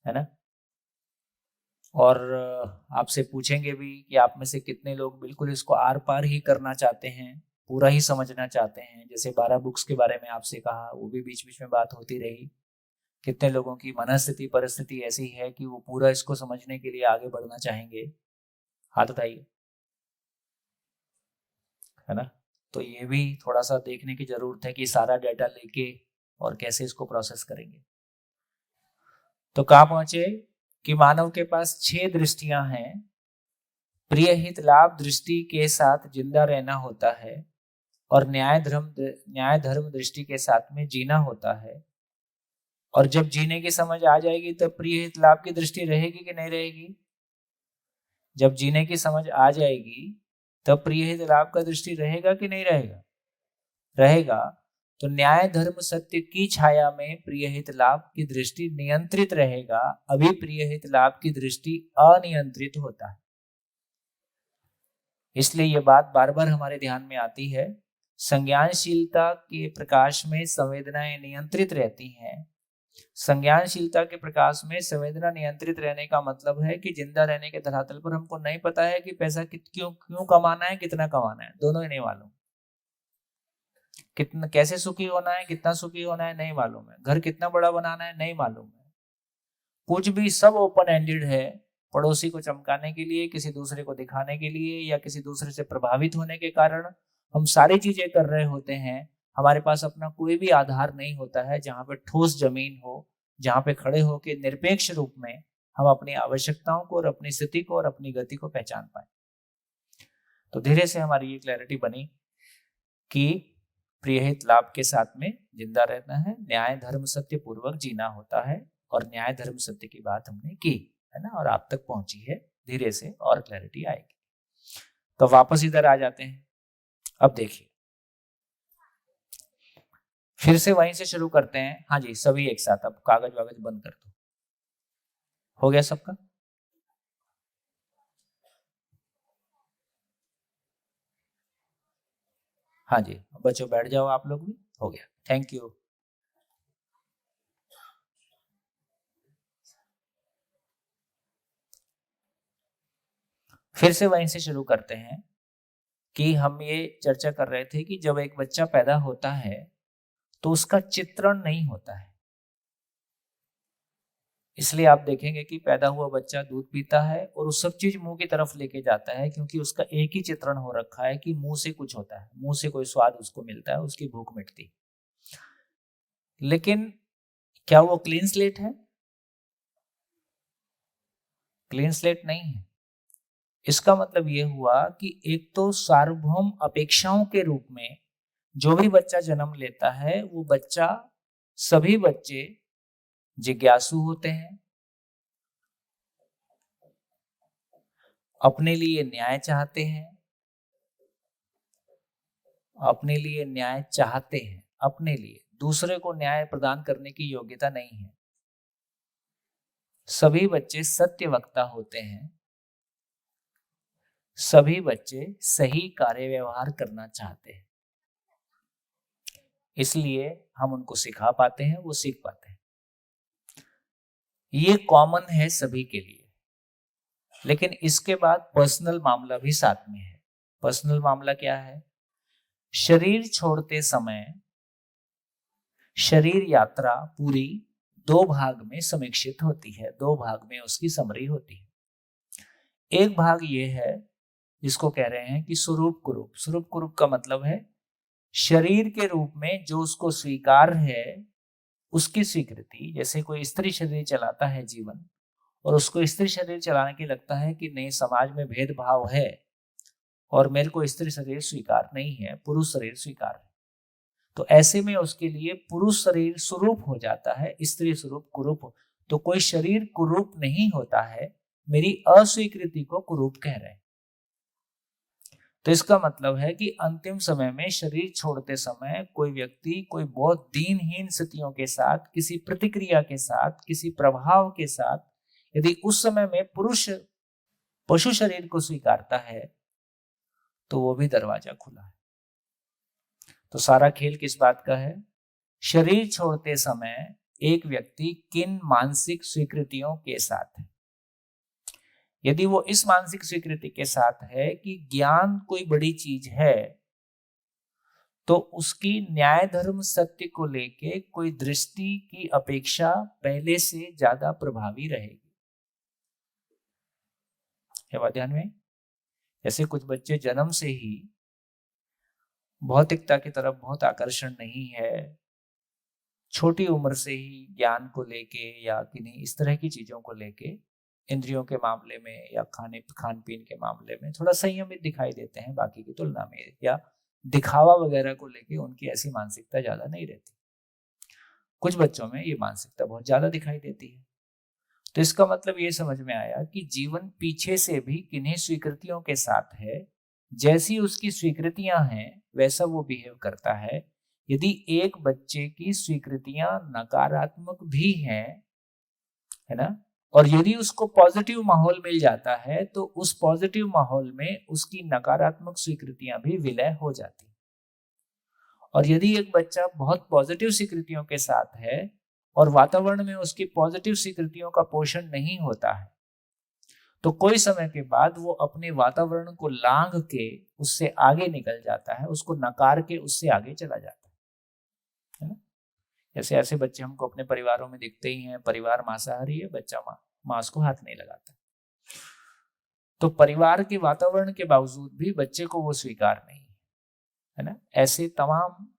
S1: है ना? और आपसे पूछेंगे भी कि आप में से कितने लोग बिल्कुल इसको आर पार ही करना चाहते हैं, पूरा ही समझना चाहते हैं। जैसे 12 बुक्स के बारे में आपसे कहा, वो भी बीच बीच में बात होती रही। कितने लोगों की मनस्थिति परिस्थिति ऐसी है कि वो पूरा इसको समझने के लिए आगे बढ़ना चाहेंगे? हाथ उठाइए, है ना? तो ये भी थोड़ा सा देखने की जरूरत है कि सारा डाटा लेके और कैसे इसको प्रोसेस करेंगे। तो कहाँ पहुंचे कि मानव के पास 6 दृष्टियां हैं। प्रिय हित लाभ दृष्टि के साथ जिंदा रहना होता है, और न्याय धर्म दृष्टि के साथ में जीना होता है। और जब जीने की समझ आ जाएगी तब प्रिय हित लाभ की दृष्टि रहेगी कि नहीं रहेगी? जब जीने की समझ आ जाएगी तब प्रिय हित लाभ का दृष्टि रहेगा कि नहीं रहेगा? रहेगा। तो न्याय धर्म सत्य की छाया में प्रिय हित लाभ की दृष्टि नियंत्रित रहेगा, अभी प्रिय हित लाभ की दृष्टि अनियंत्रित होता है। इसलिए ये बात बार बार हमारे ध्यान में आती है। संज्ञानशीलता के प्रकाश में संवेदनाएं नियंत्रित रहती हैं। संज्ञानशीलता के प्रकाश में संवेदना नियंत्रित रहने का मतलब है कि जिंदा रहने के धरातल पर हमको नहीं पता है कि पैसा क्यों कमाना है, कितना कमाना है, दोनों ही नहीं मालूम। कितना कैसे सुखी होना है, कितना सुखी होना है, नहीं मालूम है। घर कितना बड़ा बनाना है, नहीं मालूम है। कुछ भी सब ओपन एंडेड है। पड़ोसी को चमकाने के लिए, किसी दूसरे को दिखाने के लिए, या किसी दूसरे से प्रभावित होने के कारण हम सारी चीजें कर रहे होते हैं। हमारे पास अपना कोई भी आधार नहीं होता है जहां पे ठोस जमीन हो, जहां पे खड़े होकर निरपेक्ष रूप में हम अपनी आवश्यकताओं को और अपनी स्थिति को और अपनी गति को पहचान पाए। तो धीरे से हमारी ये क्लैरिटी बनी कि प्रियहित लाभ के साथ में जिंदा रहना है, न्याय धर्म सत्य पूर्वक जीना होता है, और न्याय धर्म सत्य की बात हमने की है ना, और आप तक पहुंची है। धीरे से और क्लैरिटी आएगी। तो वापस इधर आ जाते हैं। अब देखिए, फिर से वहीं से शुरू करते हैं। हाँ जी, सभी एक साथ। अब कागज वागज बंद कर दो। हो गया सबका? हाँ जी, बच्चों बैठ जाओ, आप लोग भी। हो गया, थैंक यू। फिर से वहीं से शुरू करते हैं कि हम ये चर्चा कर रहे थे कि जब एक बच्चा पैदा होता है तो उसका चित्रण नहीं होता है। इसलिए आप देखेंगे कि पैदा हुआ बच्चा दूध पीता है और वो सब चीज मुंह की तरफ लेके जाता है, क्योंकि उसका एक ही चित्रण हो रखा है कि मुंह से कुछ होता है, मुंह से कोई स्वाद उसको मिलता है, उसकी भूख मिटती। लेकिन क्या वो क्लीन स्लेट है? क्लीन स्लेट नहीं है। इसका मतलब ये हुआ कि एक तो सार्वभौम अपेक्षाओं के रूप में जो भी बच्चा जन्म लेता है, वो बच्चा, सभी बच्चे जिज्ञासु होते हैं, अपने लिए न्याय चाहते हैं, अपने लिए न्याय चाहते हैं, अपने लिए। दूसरे को न्याय प्रदान करने की योग्यता नहीं है। सभी बच्चे सत्य वक्ता होते हैं, सभी बच्चे सही कार्य व्यवहार करना चाहते हैं। इसलिए हम उनको सिखा पाते हैं, वो सीख पाते हैं। ये कॉमन है सभी के लिए। लेकिन इसके बाद पर्सनल मामला भी साथ में है। पर्सनल मामला क्या है? शरीर छोड़ते समय शरीर यात्रा पूरी 2 भाग में समीक्षित होती है, 2 भाग में उसकी समरी होती है। एक भाग ये है जिसको कह रहे हैं कि स्वरूप कुरूप। स्वरूप कुरूप का मतलब है शरीर के रूप में जो उसको स्वीकार है उसकी स्वीकृति। जैसे कोई स्त्री शरीर चलाता है जीवन, और उसको स्त्री शरीर चलाने के लगता है कि नहीं, समाज में भेदभाव है और मेरे को स्त्री शरीर स्वीकार नहीं है, पुरुष शरीर स्वीकार है। तो ऐसे में उसके लिए पुरुष शरीर स्वरूप हो जाता है, स्त्री स्वरूप कुरूप। तो कोई शरीर कुरूप नहीं होता है, मेरी अस्वीकृति को कुरूप कह रहे हैं। तो इसका मतलब है कि अंतिम समय में शरीर छोड़ते समय कोई व्यक्ति कोई बहुत दीनहीन स्थितियों के साथ, किसी प्रतिक्रिया के साथ, किसी प्रभाव के साथ, यदि उस समय में पुरुष पशु शरीर को स्वीकारता है तो वो भी दरवाजा खुला है। तो सारा खेल किस बात का है? शरीर छोड़ते समय एक व्यक्ति किन मानसिक स्वीकृतियों के साथ है। यदि वो इस मानसिक स्वीकृति के साथ है कि ज्ञान कोई बड़ी चीज है, तो उसकी न्याय धर्म सत्य को लेके कोई दृष्टि की अपेक्षा पहले से ज्यादा प्रभावी रहेगी। है बात ध्यान में? जैसे कुछ बच्चे जन्म से ही भौतिकता की तरफ बहुत आकर्षण नहीं है, छोटी उम्र से ही ज्ञान को लेके या किन्हीं इस तरह की चीजों को लेके, इंद्रियों के मामले में या खान पीन के मामले में थोड़ा संयमित दिखाई देते हैं बाकी की तुलना में, या दिखावा वगैरह को लेके उनकी ऐसी मानसिकता ज्यादा नहीं रहती। कुछ बच्चों में ये मानसिकता बहुत ज्यादा दिखाई देती है। तो इसका मतलब ये समझ में आया कि जीवन पीछे से भी किन्हीं स्वीकृतियों के साथ है। जैसी उसकी स्वीकृतियां हैं वैसा वो बिहेव करता है। यदि एक बच्चे की स्वीकृतियां नकारात्मक भी हैं, है ना, और यदि उसको पॉजिटिव माहौल मिल जाता है तो उस पॉजिटिव माहौल में उसकी नकारात्मक स्वीकृतियां भी विलय हो जाती। और यदि एक बच्चा बहुत पॉजिटिव स्वीकृतियों के साथ है और वातावरण में उसकी पॉजिटिव स्वीकृतियों का पोषण नहीं होता है, तो कोई समय के बाद वो अपने वातावरण को लांघ के उससे आगे निकल जाता है, उसको नकार के उससे आगे चला जाता है ना। जैसे ऐसे बच्चे हमको अपने परिवारों में दिखते ही हैं, परिवार मांसाहारी है, बच्चा मांस को हाथ नहीं लगाता, तो परिवार के वातावरण के बावजूद भी बच्चे को वो स्वीकार नहीं है ना। ऐसे तमाम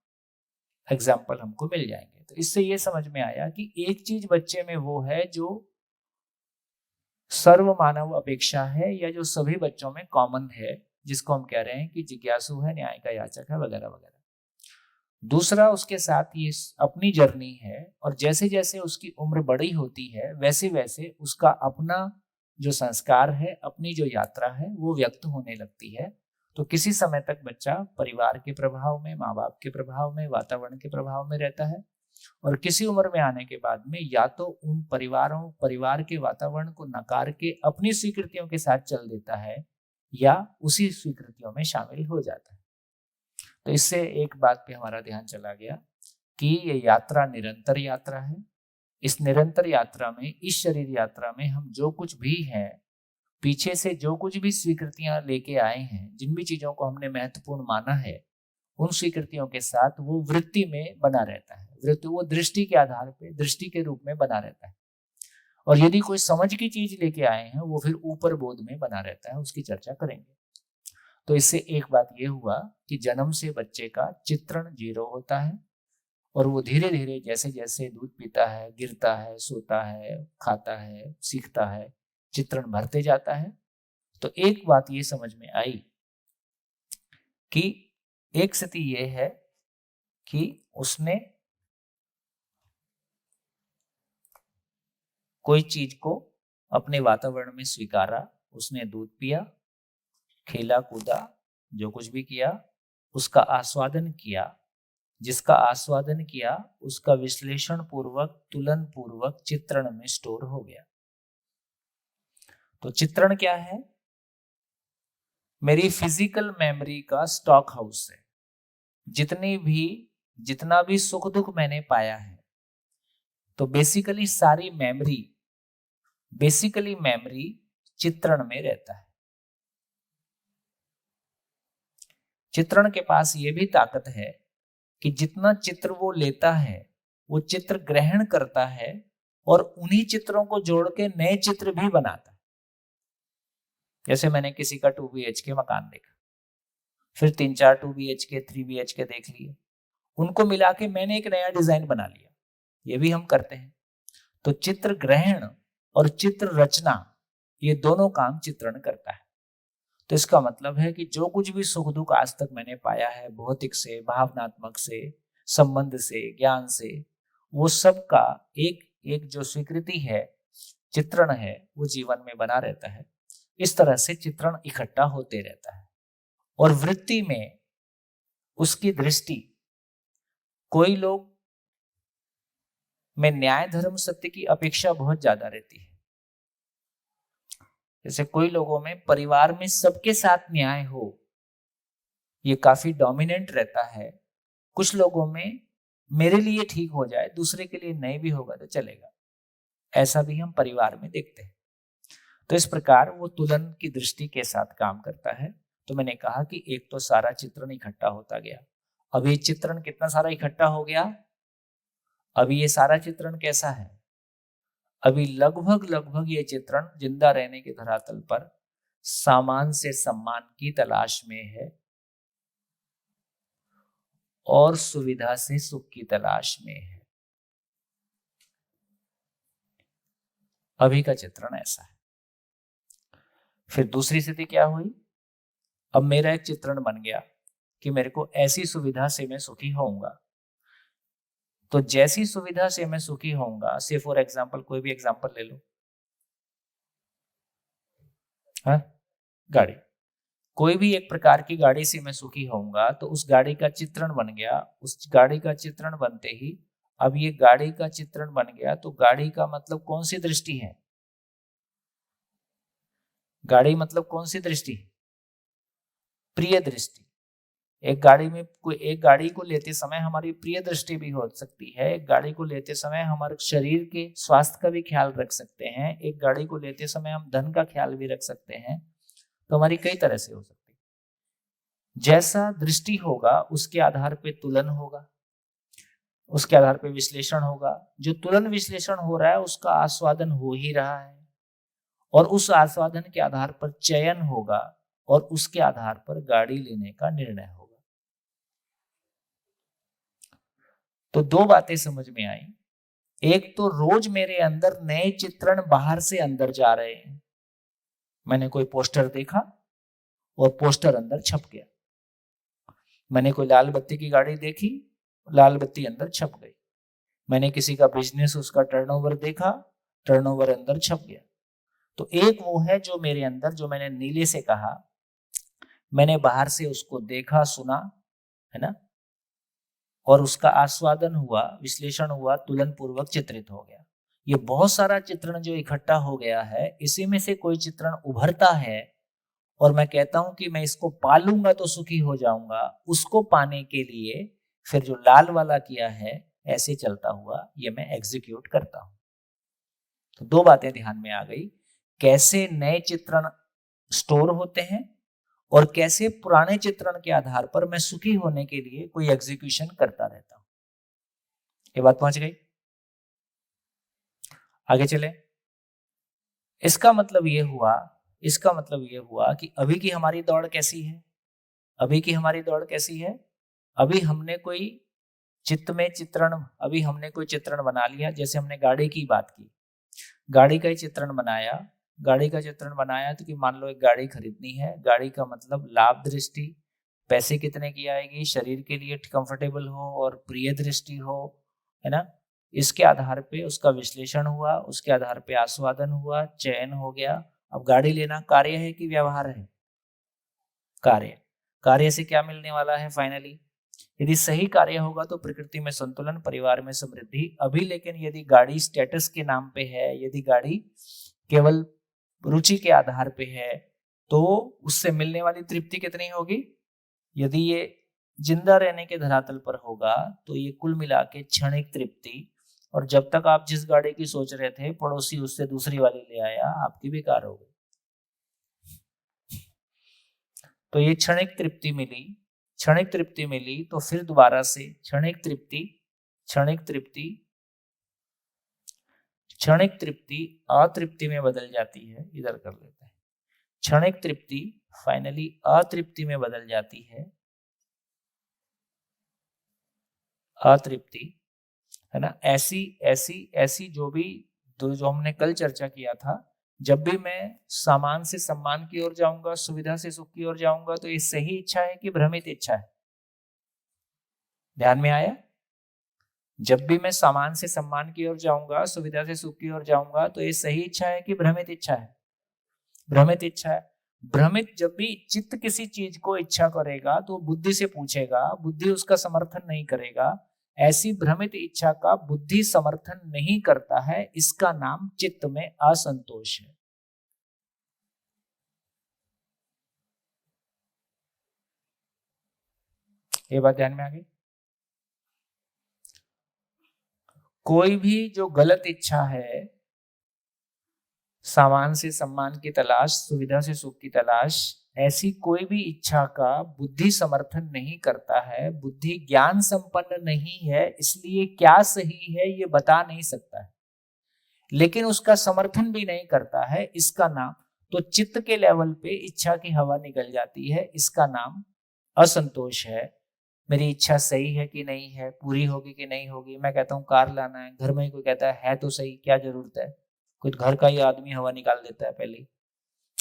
S1: एग्जाम्पल हमको मिल जाएंगे। तो इससे ये समझ में आया कि एक चीज बच्चे में वो है जो सर्व मानव अपेक्षा है या जो सभी बच्चों में कॉमन है, जिसको हम कह रहे हैं कि जिज्ञासु है, न्याय का याचक है, वगैरह वगैरह। दूसरा, उसके साथ ये अपनी जर्नी है, और जैसे जैसे उसकी उम्र बड़ी होती है वैसे वैसे उसका अपना जो संस्कार है, अपनी जो यात्रा है, वो व्यक्त होने लगती है। तो किसी समय तक बच्चा परिवार के प्रभाव में, माँ बाप के प्रभाव में, वातावरण के प्रभाव में रहता है, और किसी उम्र में आने के बाद में या तो उन परिवार के वातावरण को नकार के अपनी स्वीकृतियों के साथ चल देता है या उसी स्वीकृतियों में शामिल हो जाता है। तो इससे एक बात पे हमारा ध्यान चला गया कि ये यात्रा निरंतर यात्रा है। इस निरंतर यात्रा में, इस शरीर यात्रा में हम जो कुछ भी हैं, पीछे से जो कुछ भी स्वीकृतियां लेके आए हैं, जिन भी चीजों को हमने महत्वपूर्ण माना है, उन स्वीकृतियों के साथ वो वृत्ति में बना रहता है। वृत्ति वो दृष्टि के आधार पे, दृष्टि के रूप में बना रहता है। और यदि कोई समझ की चीज लेके आए हैं, वो फिर ऊपर बोध में बना रहता है। उसकी चर्चा करेंगे। तो इससे एक बात ये हुआ कि जन्म से बच्चे का चित्रण 0 होता है, और वो धीरे धीरे जैसे जैसे दूध पीता है, गिरता है, सोता है, खाता है, सीखता है, चित्रण भरते जाता है। तो एक बात ये समझ में आई कि एक स्थिति ये है कि उसने कोई चीज को अपने वातावरण में स्वीकारा, उसने दूध पिया, खेला कूदा, जो कुछ भी किया, उसका आस्वादन किया। जिसका आस्वादन किया उसका विश्लेषण पूर्वक, तुलन पूर्वक चित्रण में स्टोर हो गया। तो चित्रण क्या है? मेरी फिजिकल मेमोरी का स्टॉक हाउस है। जितना भी सुख दुख मैंने पाया है, तो बेसिकली सारी मेमोरी चित्रण में रहता है। चित्रण के पास ये भी ताकत है कि जितना चित्र वो लेता है, वो चित्र ग्रहण करता है और उन्हीं चित्रों को जोड़ के नए चित्र भी बनाता है। जैसे मैंने किसी का 2 BHK मकान देखा, फिर 3-4 2 BHK 3 BHK देख लिए, उनको मिला के मैंने एक नया डिजाइन बना लिया। ये भी हम करते हैं। तो चित्र ग्रहण और चित्र रचना, ये दोनों काम चित्रण करता है। तो इसका मतलब है कि जो कुछ भी सुख दुख आज तक मैंने पाया है, भौतिक से, भावनात्मक से, संबंध से, ज्ञान से, वो सब का एक जो स्वीकृति है, चित्रण है, वो जीवन में बना रहता है। इस तरह से चित्रण इकट्ठा होते रहता है। और वृत्ति में उसकी दृष्टि, कोई लोग में न्याय धर्म सत्य की अपेक्षा बहुत ज्यादा रहती है। जैसे कोई लोगों में परिवार में सबके साथ न्याय हो, ये काफी डोमिनेंट रहता है। कुछ लोगों में मेरे लिए ठीक हो जाए, दूसरे के लिए नहीं भी होगा तो चलेगा, ऐसा भी हम परिवार में देखते हैं। तो इस प्रकार वो तुलन की दृष्टि के साथ काम करता है। तो मैंने कहा कि एक तो सारा चित्रण इकट्ठा होता गया। अब ये चित्रण कितना सारा इकट्ठा हो गया? अभी ये सारा चित्रण कैसा है? अभी लगभग ये चित्रण जिंदा रहने के धरातल पर सामान से सम्मान की तलाश में है और सुविधा से सुख की तलाश में है। अभी का चित्रण ऐसा है। फिर दूसरी स्थिति क्या हुई? अब मेरा एक चित्रण बन गया कि मेरे को ऐसी सुविधा से मैं सुखी होऊंगा। तो जैसी सुविधा से मैं सुखी होऊंगा, से फॉर एग्जाम्पल कोई भी एग्जाम्पल ले लो, हाँ, गाड़ी। कोई भी एक प्रकार की गाड़ी से मैं सुखी होऊंगा तो उस गाड़ी का चित्रण बन गया। उस गाड़ी का चित्रण बनते ही अब ये गाड़ी का चित्रण बन गया तो गाड़ी का मतलब कौन सी दृष्टि है? गाड़ी मतलब कौन सी दृष्टि? प्रिय दृष्टि। एक गाड़ी में कोई एक गाड़ी को लेते समय हमारी प्रिय दृष्टि भी हो सकती है। एक गाड़ी को लेते समय हमारे शरीर के स्वास्थ्य का भी ख्याल रख सकते हैं। एक गाड़ी को लेते समय हम धन का ख्याल भी रख सकते हैं। तो हमारी कई तरह से हो सकती है। जैसा दृष्टि होगा उसके आधार पे तुलन होगा, उसके आधार पे विश्लेषण होगा। जो तुलन विश्लेषण हो रहा है उसका आस्वादन हो ही रहा है और उस आस्वादन के आधार पर चयन होगा और उसके आधार पर गाड़ी लेने का निर्णय होगा। तो दो बातें समझ में आई। एक तो रोज मेरे अंदर नए चित्रण बाहर से अंदर जा रहे हैं। मैंने कोई पोस्टर देखा और पोस्टर अंदर छप गया। मैंने कोई लाल बत्ती की गाड़ी देखी, लाल बत्ती अंदर छप गई। मैंने किसी का बिजनेस, उसका टर्नओवर देखा, टर्नओवर अंदर छप गया। तो एक वो है जो मेरे अंदर, जो मैंने नीले से कहा, मैंने बाहर से उसको देखा, सुना, है ना, और उसका आस्वादन हुआ, विश्लेषण हुआ, तुलन पूर्वक चित्रित हो गया। ये बहुत सारा चित्रण जो इकट्ठा हो गया है, इसी में से कोई चित्रण उभरता है और मैं कहता हूं कि मैं इसको पालूंगा तो सुखी हो जाऊंगा। उसको पाने के लिए फिर जो लाल वाला किया है ऐसे चलता हुआ ये मैं एग्जीक्यूट करता हूं। तो दो बातें ध्यान में आ गई, कैसे नए चित्रण स्टोर होते हैं और कैसे पुराने चित्रण के आधार पर मैं सुखी होने के लिए कोई एग्जीक्यूशन करता रहता हूं। ये बात पहुंच गई? आगे चले। इसका मतलब ये हुआ कि अभी की हमारी दौड़ कैसी है? अभी की हमारी दौड़ कैसी है? अभी हमने कोई चित्रण बना लिया। जैसे हमने गाड़ी की बात की, गाड़ी का ही चित्रण बनाया। गाड़ी का चित्रण बनाया तो कि मान लो एक गाड़ी खरीदनी है। गाड़ी का मतलब लाभ दृष्टि, पैसे कितने की आएगी, शरीर के लिए कंफर्टेबल हो और प्रिय दृष्टि हो, है ना। इसके आधार पे उसका विश्लेषण हुआ, उसके आधार पे आस्वादन हुआ, चयन हो गया। अब गाड़ी लेना कार्य है कि व्यवहार है? कार्य। कार्य से क्या मिलने वाला है फाइनली? यदि सही कार्य होगा तो प्रकृति में संतुलन, परिवार में समृद्धि। अभी लेकिन यदि गाड़ी स्टेटस के नाम पे है, यदि गाड़ी केवल रुचि के आधार पे है, तो उससे मिलने वाली तृप्ति कितनी होगी? यदि ये जिंदा रहने के धरातल पर होगा तो ये कुल मिला के क्षणिक तृप्ति। और जब तक आप जिस गाड़ी की सोच रहे थे, पड़ोसी उससे दूसरी वाली ले आया, आपकी बेकार हो गई। तो ये क्षणिक तृप्ति मिली तो फिर दोबारा से क्षणिक तृप्ति अतृप्ति में बदल जाती है। इधर कर लेते हैं। क्षणिक तृप्ति फाइनली अतृप्ति में बदल जाती है। अतृप्ति, है ना। ऐसी जो हमने कल चर्चा किया था, जब भी मैं सामान से सम्मान की ओर जाऊंगा, सुविधा से सुख की ओर जाऊंगा, तो ये सही इच्छा है कि भ्रमित इच्छा है? ध्यान में आया? जब भी मैं सामान से सम्मान की ओर जाऊंगा, सुविधा से सुख की ओर जाऊंगा, तो ये सही इच्छा है कि भ्रमित इच्छा है? भ्रमित इच्छा है। भ्रमित, जब भी चित्त किसी चीज को इच्छा करेगा तो बुद्धि से पूछेगा, बुद्धि उसका समर्थन नहीं करेगा। ऐसी भ्रमित इच्छा का बुद्धि समर्थन नहीं करता है, इसका नाम चित्त में असंतोष है। ये बात ध्यान में आ गई? कोई भी जो गलत इच्छा है, सामान से सम्मान की तलाश, सुविधा से सुख की तलाश, ऐसी कोई भी इच्छा का बुद्धि समर्थन नहीं करता है। बुद्धि ज्ञान संपन्न नहीं है, इसलिए क्या सही है ये बता नहीं सकता है, लेकिन उसका समर्थन भी नहीं करता है। इसका नाम, तो चित्त के लेवल पे इच्छा की हवा निकल जाती है, इसका नाम असंतोष है। मेरी इच्छा सही है कि नहीं है, पूरी होगी कि नहीं होगी। मैं कहता हूँ कार लाना है, घर में ही कोई कहता है तो सही, क्या जरूरत है? कोई घर का ही आदमी हवा निकाल देता है पहले,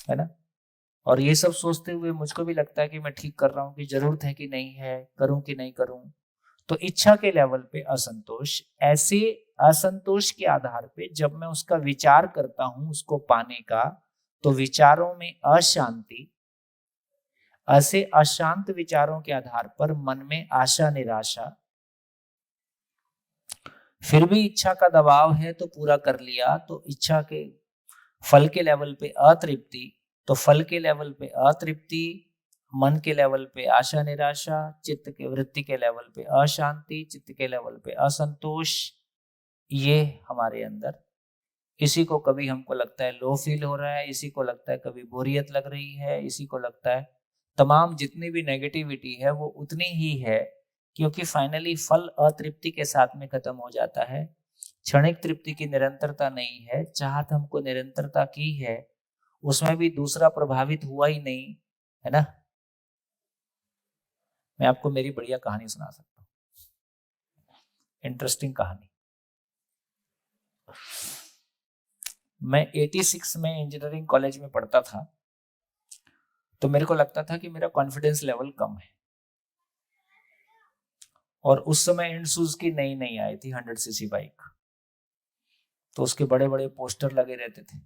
S1: है ना। और ये सब सोचते हुए मुझको भी लगता है कि मैं ठीक कर रहा हूँ, कि जरूरत है कि नहीं है, करूं कि नहीं करूं। तो इच्छा के लेवल पे असंतोष। ऐसे असंतोष के आधार पे जब मैं उसका विचार करता हूं उसको पाने का, तो विचारों में अशांति, ऐसे अशांत विचारों के आधार पर मन में आशा निराशा, फिर भी इच्छा का दबाव है तो पूरा कर लिया, तो इच्छा के फल के लेवल पे अतृप्ति, तो फल के लेवल पे अतृप्ति, मन के लेवल पे आशा निराशा, चित्त के वृत्ति के लेवल पे अशांति, चित्त के लेवल पे असंतोष, ये हमारे अंदर, इसी को कभी हमको लगता है लो फील हो रहा है, इसी को लगता है कभी बोरियत लग रही है, इसी को लगता है तमाम जितनी भी नेगेटिविटी है वो उतनी ही है, क्योंकि फाइनली फल अतृप्ति के साथ में खत्म हो जाता है। क्षणिक तृप्ति की निरंतरता नहीं है, चाहत हमको निरंतरता की है, उसमें भी दूसरा प्रभावित हुआ ही नहीं है ना। मैं आपको मेरी बढ़िया कहानी सुना सकता हूँ, इंटरेस्टिंग कहानी। मैं 86 में इंजीनियरिंग कॉलेज में पढ़ता था, तो मेरे को लगता था कि मेरा कॉन्फिडेंस लेवल कम है, और उस समय इंडसूज की नई नई आई थी 100 सीसी बाइक, तो उसके बड़े बड़े पोस्टर लगे रहते थे,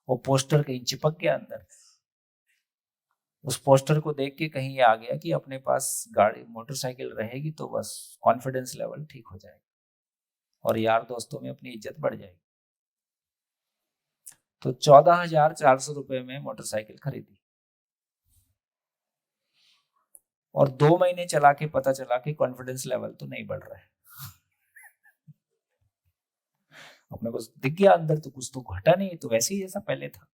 S1: वो पोस्टर कहीं चिपक गया अंदर, उस पोस्टर को देख के कहीं ये आ गया कि अपने पास गाड़ी मोटरसाइकिल रहेगी तो बस कॉन्फिडेंस लेवल ठीक हो जाएगा और यार दोस्तों में अपनी इज्जत बढ़ जाएगी। तो 14,400 रुपए में मोटरसाइकिल खरीदी, और 2 महीने चला के पता चला कि कॉन्फिडेंस लेवल तो नहीं बढ़ रहा है। अपने को दिख गया अंदर तो कुछ तो घटा नहीं, तो वैसे ही जैसा पहले था,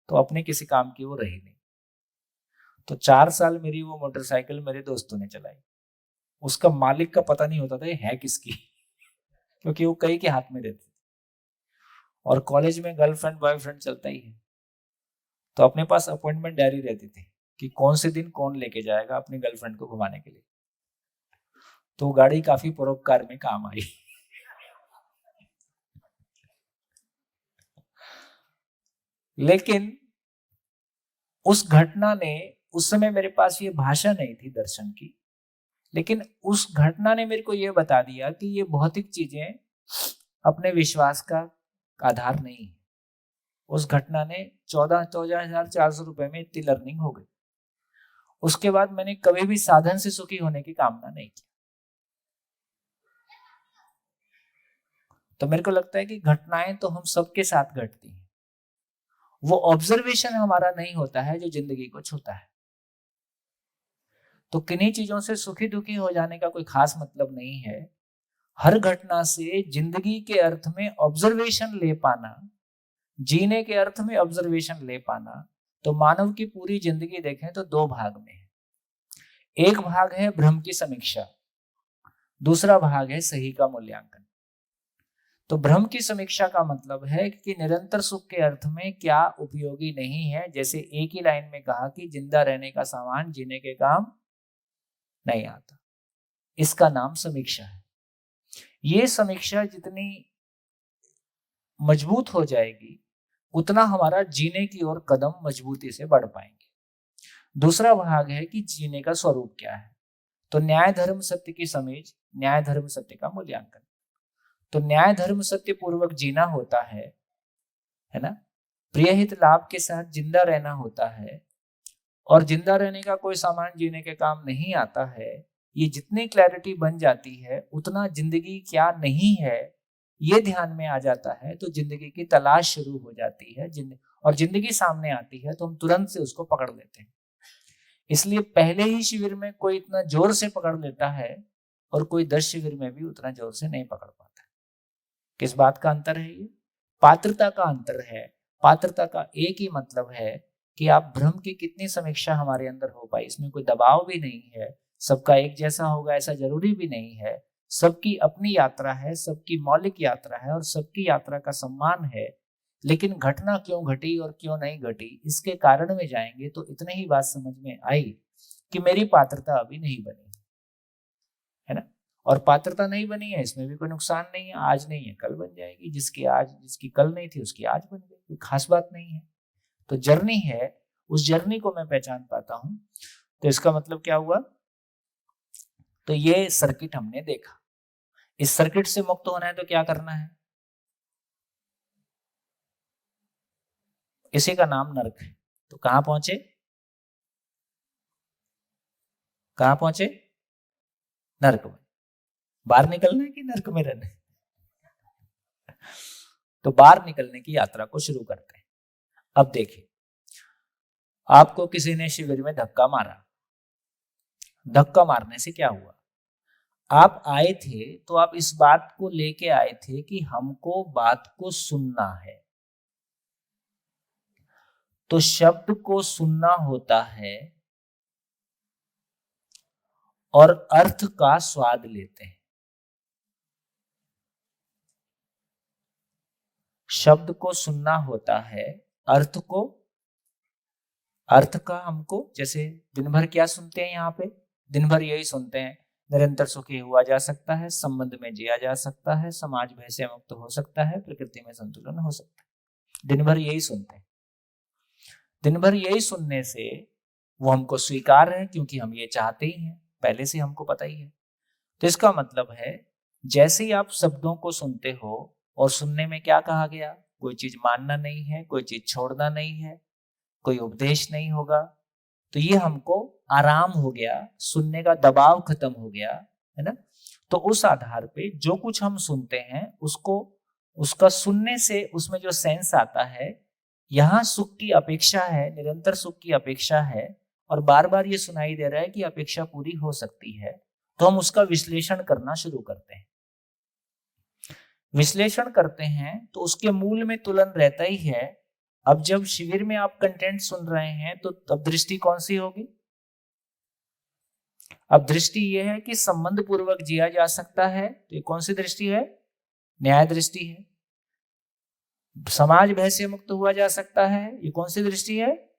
S1: तो अपने किसी काम की वो रही नहीं। तो 4 साल मेरी वो मोटरसाइकिल मेरे दोस्तों ने चलाई, उसका मालिक का पता नहीं होता था ये है किसकी, क्योंकि वो कई के हाथ में रहती थी, और कॉलेज में गर्लफ्रेंड बॉयफ्रेंड चलता ही है, तो अपने पास अपॉइंटमेंट डायरी रहती थी कि कौन से दिन कौन लेके जाएगा अपनी गर्लफ्रेंड को घुमाने के लिए। तो गाड़ी काफी परोपकार में काम आई। लेकिन उस घटना ने, उस समय मेरे पास ये भाषा नहीं थी दर्शन की, लेकिन उस घटना ने मेरे को ये बता दिया कि ये भौतिक चीजें अपने विश्वास का आधार नहीं है। उस घटना ने 14,400 रुपए में इतनी लर्निंग हो गई। उसके बाद मैंने कभी भी साधन से सुखी होने की कामना नहीं की। तो मेरे को लगता है कि घटनाएं तो हम सबके साथ घटती हैं, वो ऑब्जर्वेशन हमारा नहीं होता है जो जिंदगी को छूता है। तो किन्हीं चीजों से सुखी दुखी हो जाने का कोई खास मतलब नहीं है। हर घटना से जिंदगी के अर्थ में ऑब्जर्वेशन ले पाना, जीने के अर्थ में ऑब्जर्वेशन ले पाना, तो मानव की पूरी जिंदगी देखें तो 2 भाग में है। एक भाग है भ्रम की समीक्षा, दूसरा भाग है सही का मूल्यांकन। तो भ्रम की समीक्षा का मतलब है कि निरंतर सुख के अर्थ में क्या उपयोगी नहीं है, जैसे एक ही लाइन में कहा कि जिंदा रहने का सामान जीने के काम नहीं आता, इसका नाम समीक्षा है। ये समीक्षा जितनी मजबूत हो जाएगी उतना हमारा जीने की ओर कदम मजबूती से बढ़ पाएंगे। दूसरा भाग है कि जीने का स्वरूप क्या है, तो न्याय धर्म सत्य की समझ, न्याय धर्म सत्य का मूल्यांकन। तो न्याय धर्म सत्य पूर्वक जीना होता है ना, प्रियहित लाभ के साथ जिंदा रहना होता है, और जिंदा रहने का कोई सामान जीने के काम नहीं आता है। ये जितनी क्लैरिटी बन जाती है उतना जिंदगी क्या नहीं है ये ध्यान में आ जाता है, तो जिंदगी की तलाश शुरू हो जाती है। और जिंदगी सामने आती है तो हम तुरंत से उसको पकड़ लेते हैं। इसलिए पहले ही शिविर में कोई इतना जोर से पकड़ लेता है और कोई 10 शिविर में भी उतना जोर से नहीं पकड़ पाता। किस बात का अंतर है? ये पात्रता का अंतर है। पात्रता का एक ही मतलब है कि आप भ्रम की कितनी समीक्षा हमारे अंदर हो पाई। इसमें कोई दबाव भी नहीं है, सबका एक जैसा होगा ऐसा जरूरी भी नहीं है। सबकी अपनी यात्रा है, सबकी मौलिक यात्रा है और सबकी यात्रा का सम्मान है। लेकिन घटना क्यों घटी और क्यों नहीं घटी, इसके कारण में जाएंगे तो इतने ही बात समझ में आई कि मेरी पात्रता अभी नहीं बनी है ना। और पात्रता नहीं बनी है इसमें भी कोई नुकसान नहीं है। आज नहीं है कल बन जाएगी, जिसकी कल नहीं थी उसकी आज बन गई, कोई खास बात नहीं है। तो जर्नी है, उस जर्नी को मैं पहचान पाता हूं। तो इसका मतलब क्या हुआ? तो ये सर्किट हमने देखा। इस सर्किट से मुक्त होना है तो क्या करना है? इसी का नाम नर्क है। तो कहां पहुंचे? कहाँ पहुंचे? नर्क में। बाहर निकलना है कि नर्क में रहना है? तो बाहर निकलने की यात्रा को शुरू करते हैं। अब देखिए, आपको किसी ने शिविर में धक्का मारा। धक्का मारने से क्या हुआ? आप आए थे तो आप इस बात को लेके आए थे कि हमको बात को सुनना है। तो शब्द को सुनना होता है और अर्थ का स्वाद लेते हैं। शब्द को सुनना होता है, अर्थ का हमको, जैसे दिन भर क्या सुनते हैं यहाँ पे? दिन भर यही सुनते हैं, निरंतर सुखी हुआ जा सकता है, संबंध में जिया जा सकता है, समाज भय से मुक्त हो सकता है, प्रकृति में संतुलन हो सकता है। दिन भर यही सुनते हैं। दिन भर यही सुनने से वो हमको स्वीकार है, क्योंकि हम ये चाहते ही हैं, पहले से हमको पता ही है। तो इसका मतलब है, जैसे ही आप शब्दों को सुनते हो, और सुनने में क्या कहा गया? कोई चीज मानना नहीं है, कोई चीज छोड़ना नहीं है, कोई उपदेश नहीं होगा। तो ये हमको आराम हो गया, सुनने का दबाव खत्म हो गया, है ना? तो उस आधार पे जो कुछ हम सुनते हैं उसका सुनने से उसमें जो सेंस आता है, यहाँ सुख की अपेक्षा है, निरंतर सुख की अपेक्षा है, और बार बार ये सुनाई दे रहा है कि अपेक्षा पूरी हो सकती है, तो हम उसका विश्लेषण करना शुरू करते हैं। विश्लेषण करते हैं तो उसके मूल में तुलन रहता ही है। अब जब शिविर में आप कंटेंट सुन रहे हैं, तो तब दृष्टि कौन सी होगी? अब दृष्टि यह है कि संबंध पूर्वक जिया जा सकता है, तो ये कौन सी दृष्टि है? न्याय दृष्टि है। समाज भय से मुक्त हुआ जा सकता है, ये कौन सी दृष्टि है?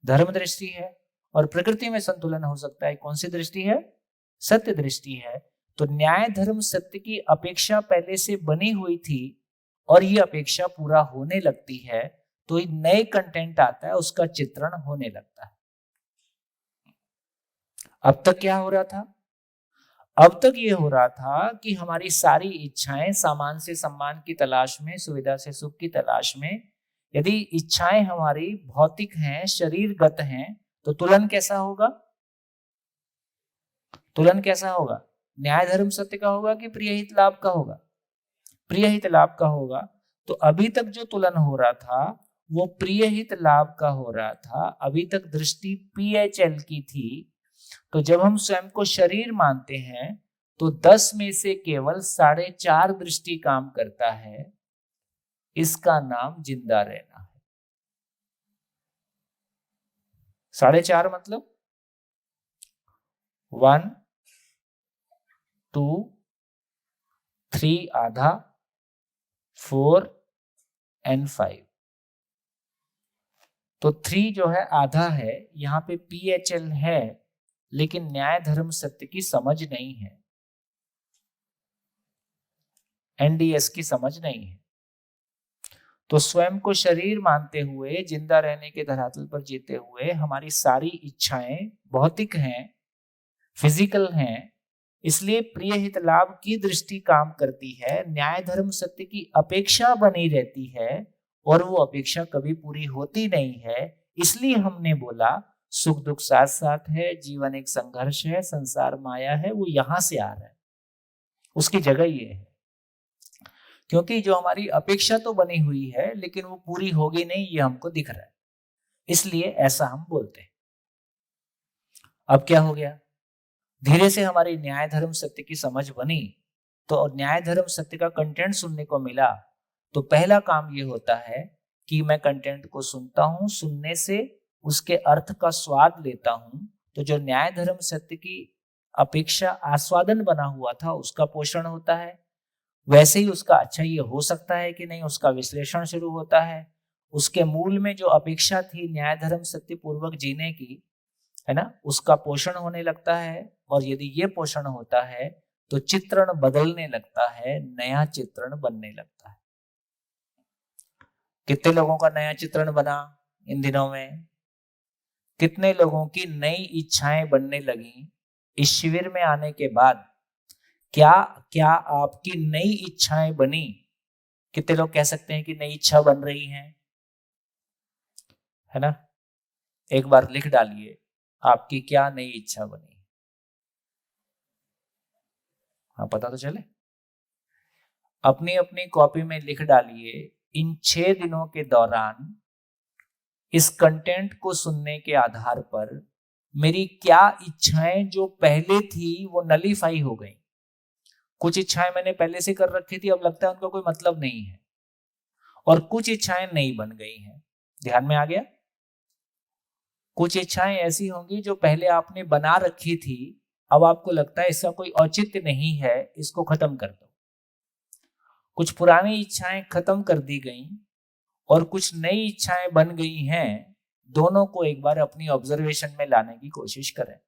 S1: धर्म दृष्टि है। और प्रकृति में संतुलन हो सकता है, कौन सी दृष्टि है? सत्य दृष्टि है। तो न्याय धर्म सत्य की अपेक्षा पहले से बनी हुई थी, और ये अपेक्षा पूरा होने लगती है, तो एक नए कंटेंट आता है, उसका चित्रण होने लगता है। अब तक क्या हो रहा था? अब तक ये हो रहा था कि हमारी सारी इच्छाएं सामान से सम्मान की तलाश में, सुविधा से सुख की तलाश में, यदि इच्छाएं हमारी भौतिक हैं, शरीरगत हैं, तो तुलन कैसा होगा? तुलन कैसा होगा? न्याय धर्म सत्य का होगा कि प्रिय हित लाभ का होगा? प्रिय हित लाभ का होगा। तो अभी तक जो तुलन हो रहा था वो प्रिय हित लाभ का हो रहा था। अभी तक दृष्टि PHL की थी। तो जब हम स्वयं को शरीर मानते हैं, तो 10 में से केवल 4.5 दृष्टि काम करता है। इसका नाम जिंदा रहना है। 4.5 मतलब 1, 2, 3 आधा, 4 and 5। तो 3 जो है आधा है, यहाँ पे PHL है, लेकिन न्याय धर्म सत्य की समझ नहीं है, NDS की समझ नहीं है। तो स्वयं को शरीर मानते हुए, जिंदा रहने के धरातल पर जीते हुए, हमारी सारी इच्छाएं भौतिक हैं, फिजिकल हैं, इसलिए प्रिय हित लाभ की दृष्टि काम करती है, न्याय धर्म सत्य की अपेक्षा बनी रहती है, और वो अपेक्षा कभी पूरी होती नहीं है। इसलिए हमने बोला सुख दुख साथ साथ है, जीवन एक संघर्ष है, संसार माया है, वो यहां से आ रहा है, उसकी जगह ये है। क्योंकि जो हमारी अपेक्षा तो बनी हुई है, लेकिन वो पूरी होगी नहीं, ये हमको दिख रहा है, इसलिए ऐसा हम बोलते हैं। अब क्या हो गया? धीरे से हमारी न्याय धर्म सत्य की समझ बनी, तो न्याय धर्म सत्य का कंटेंट सुनने को मिला। तो पहला काम ये होता है कि मैं कंटेंट को सुनता हूं, सुनने से उसके अर्थ का स्वाद लेता हूं। तो जो न्याय धर्म सत्य की अपेक्षा आस्वादन बना हुआ था, उसका पोषण होता है। वैसे ही उसका अच्छा ये हो सकता है कि नहीं, उसका विश्लेषण शुरू होता है। उसके मूल में जो अपेक्षा थी न्याय धर्म सत्य पूर्वक जीने की, है ना, उसका पोषण होने लगता है। और यदि ये पोषण होता है तो चित्रण बदलने लगता है, नया चित्रण बनने लगता है। कितने लोगों का नया चित्रण बना इन दिनों में? कितने लोगों की नई इच्छाएं बनने लगी इस शिविर में आने के बाद? क्या क्या आपकी नई इच्छाएं बनी? कितने लोग कह सकते हैं कि नई इच्छा बन रही है ना? एक बार लिख डालिए, आपकी क्या नई इच्छा बनी। हाँ, पता तो चले। अपनी अपनी कॉपी में लिख डालिए, इन 6 दिनों के दौरान इस कंटेंट को सुनने के आधार पर मेरी क्या इच्छाएं जो पहले थी वो नलीफाई हो गई। कुछ इच्छाएं मैंने पहले से कर रखी थी, अब लगता है उनका कोई मतलब नहीं है, और कुछ इच्छाएं नई बन गई हैं। ध्यान में आ गया? कुछ इच्छाएं ऐसी होंगी जो पहले आपने बना रखी थी, अब आपको लगता है इसका कोई औचित्य नहीं है, इसको खत्म कर दो। कुछ पुरानी इच्छाएं खत्म कर दी गई और कुछ नई इच्छाएं बन गई हैं। दोनों को एक बार अपनी ऑब्जर्वेशन में लाने की कोशिश करें।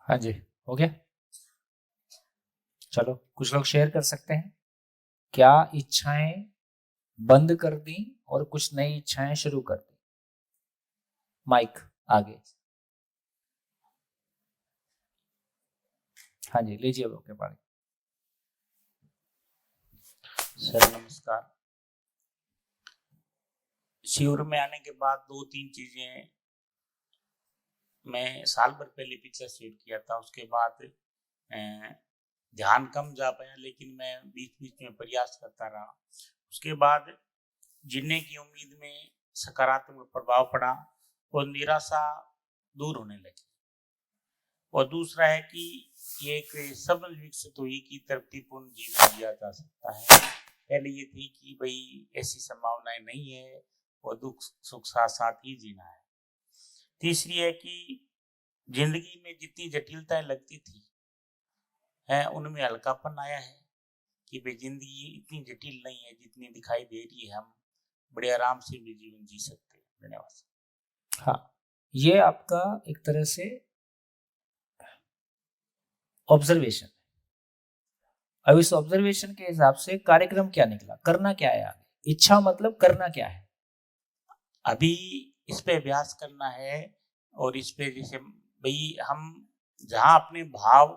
S1: हाँ जी, हो गया। चलो, कुछ लोग शेयर कर सकते हैं क्या इच्छाएं बंद कर दी और कुछ नई इच्छाएं शुरू कर दी। माइक आगे। हाँ जी, लीजिए ओके पानी।
S4: सर नमस्कार। शिविर में आने के बाद 2-3 चीजें मैं साल भर पहले पिछला शिविर किया था, उसके बाद ध्यान कम जा पाया, लेकिन मैं बीच बीच में प्रयास करता रहा। उसके बाद जीने की उम्मीद में सकारात्मक प्रभाव पड़ा और निराशा दूर होने लगी। और दूसरा है कि ये एक समझ विकसित हुई कि तृप्तिपूर्ण जीवन जिया जा सकता है। पहले ये थी कि भाई ऐसी संभावनाएं नहीं है और दुख सुख साथ साथ ही जीना है। तीसरी है कि जिंदगी में जितनी जटिलताएं लगती थी है, उनमें हल्कापन आया है कि भाई जिंदगी इतनी जटिल नहीं है जितनी दिखाई दे रही है, हम बड़े आराम से भी जीवन जी सकते हैं। धन्यवाद।
S1: हाँ, ये आपका एक तरह से ऑब्जर्वेशन। अब इस ऑब्जर्वेशन के हिसाब से कार्यक्रम क्या निकला, करना क्या है आगे? इच्छा मतलब करना क्या है?
S4: अभी इस पे अभ्यास करना है और इस पे जैसे भाई हम जहाँ अपने भाव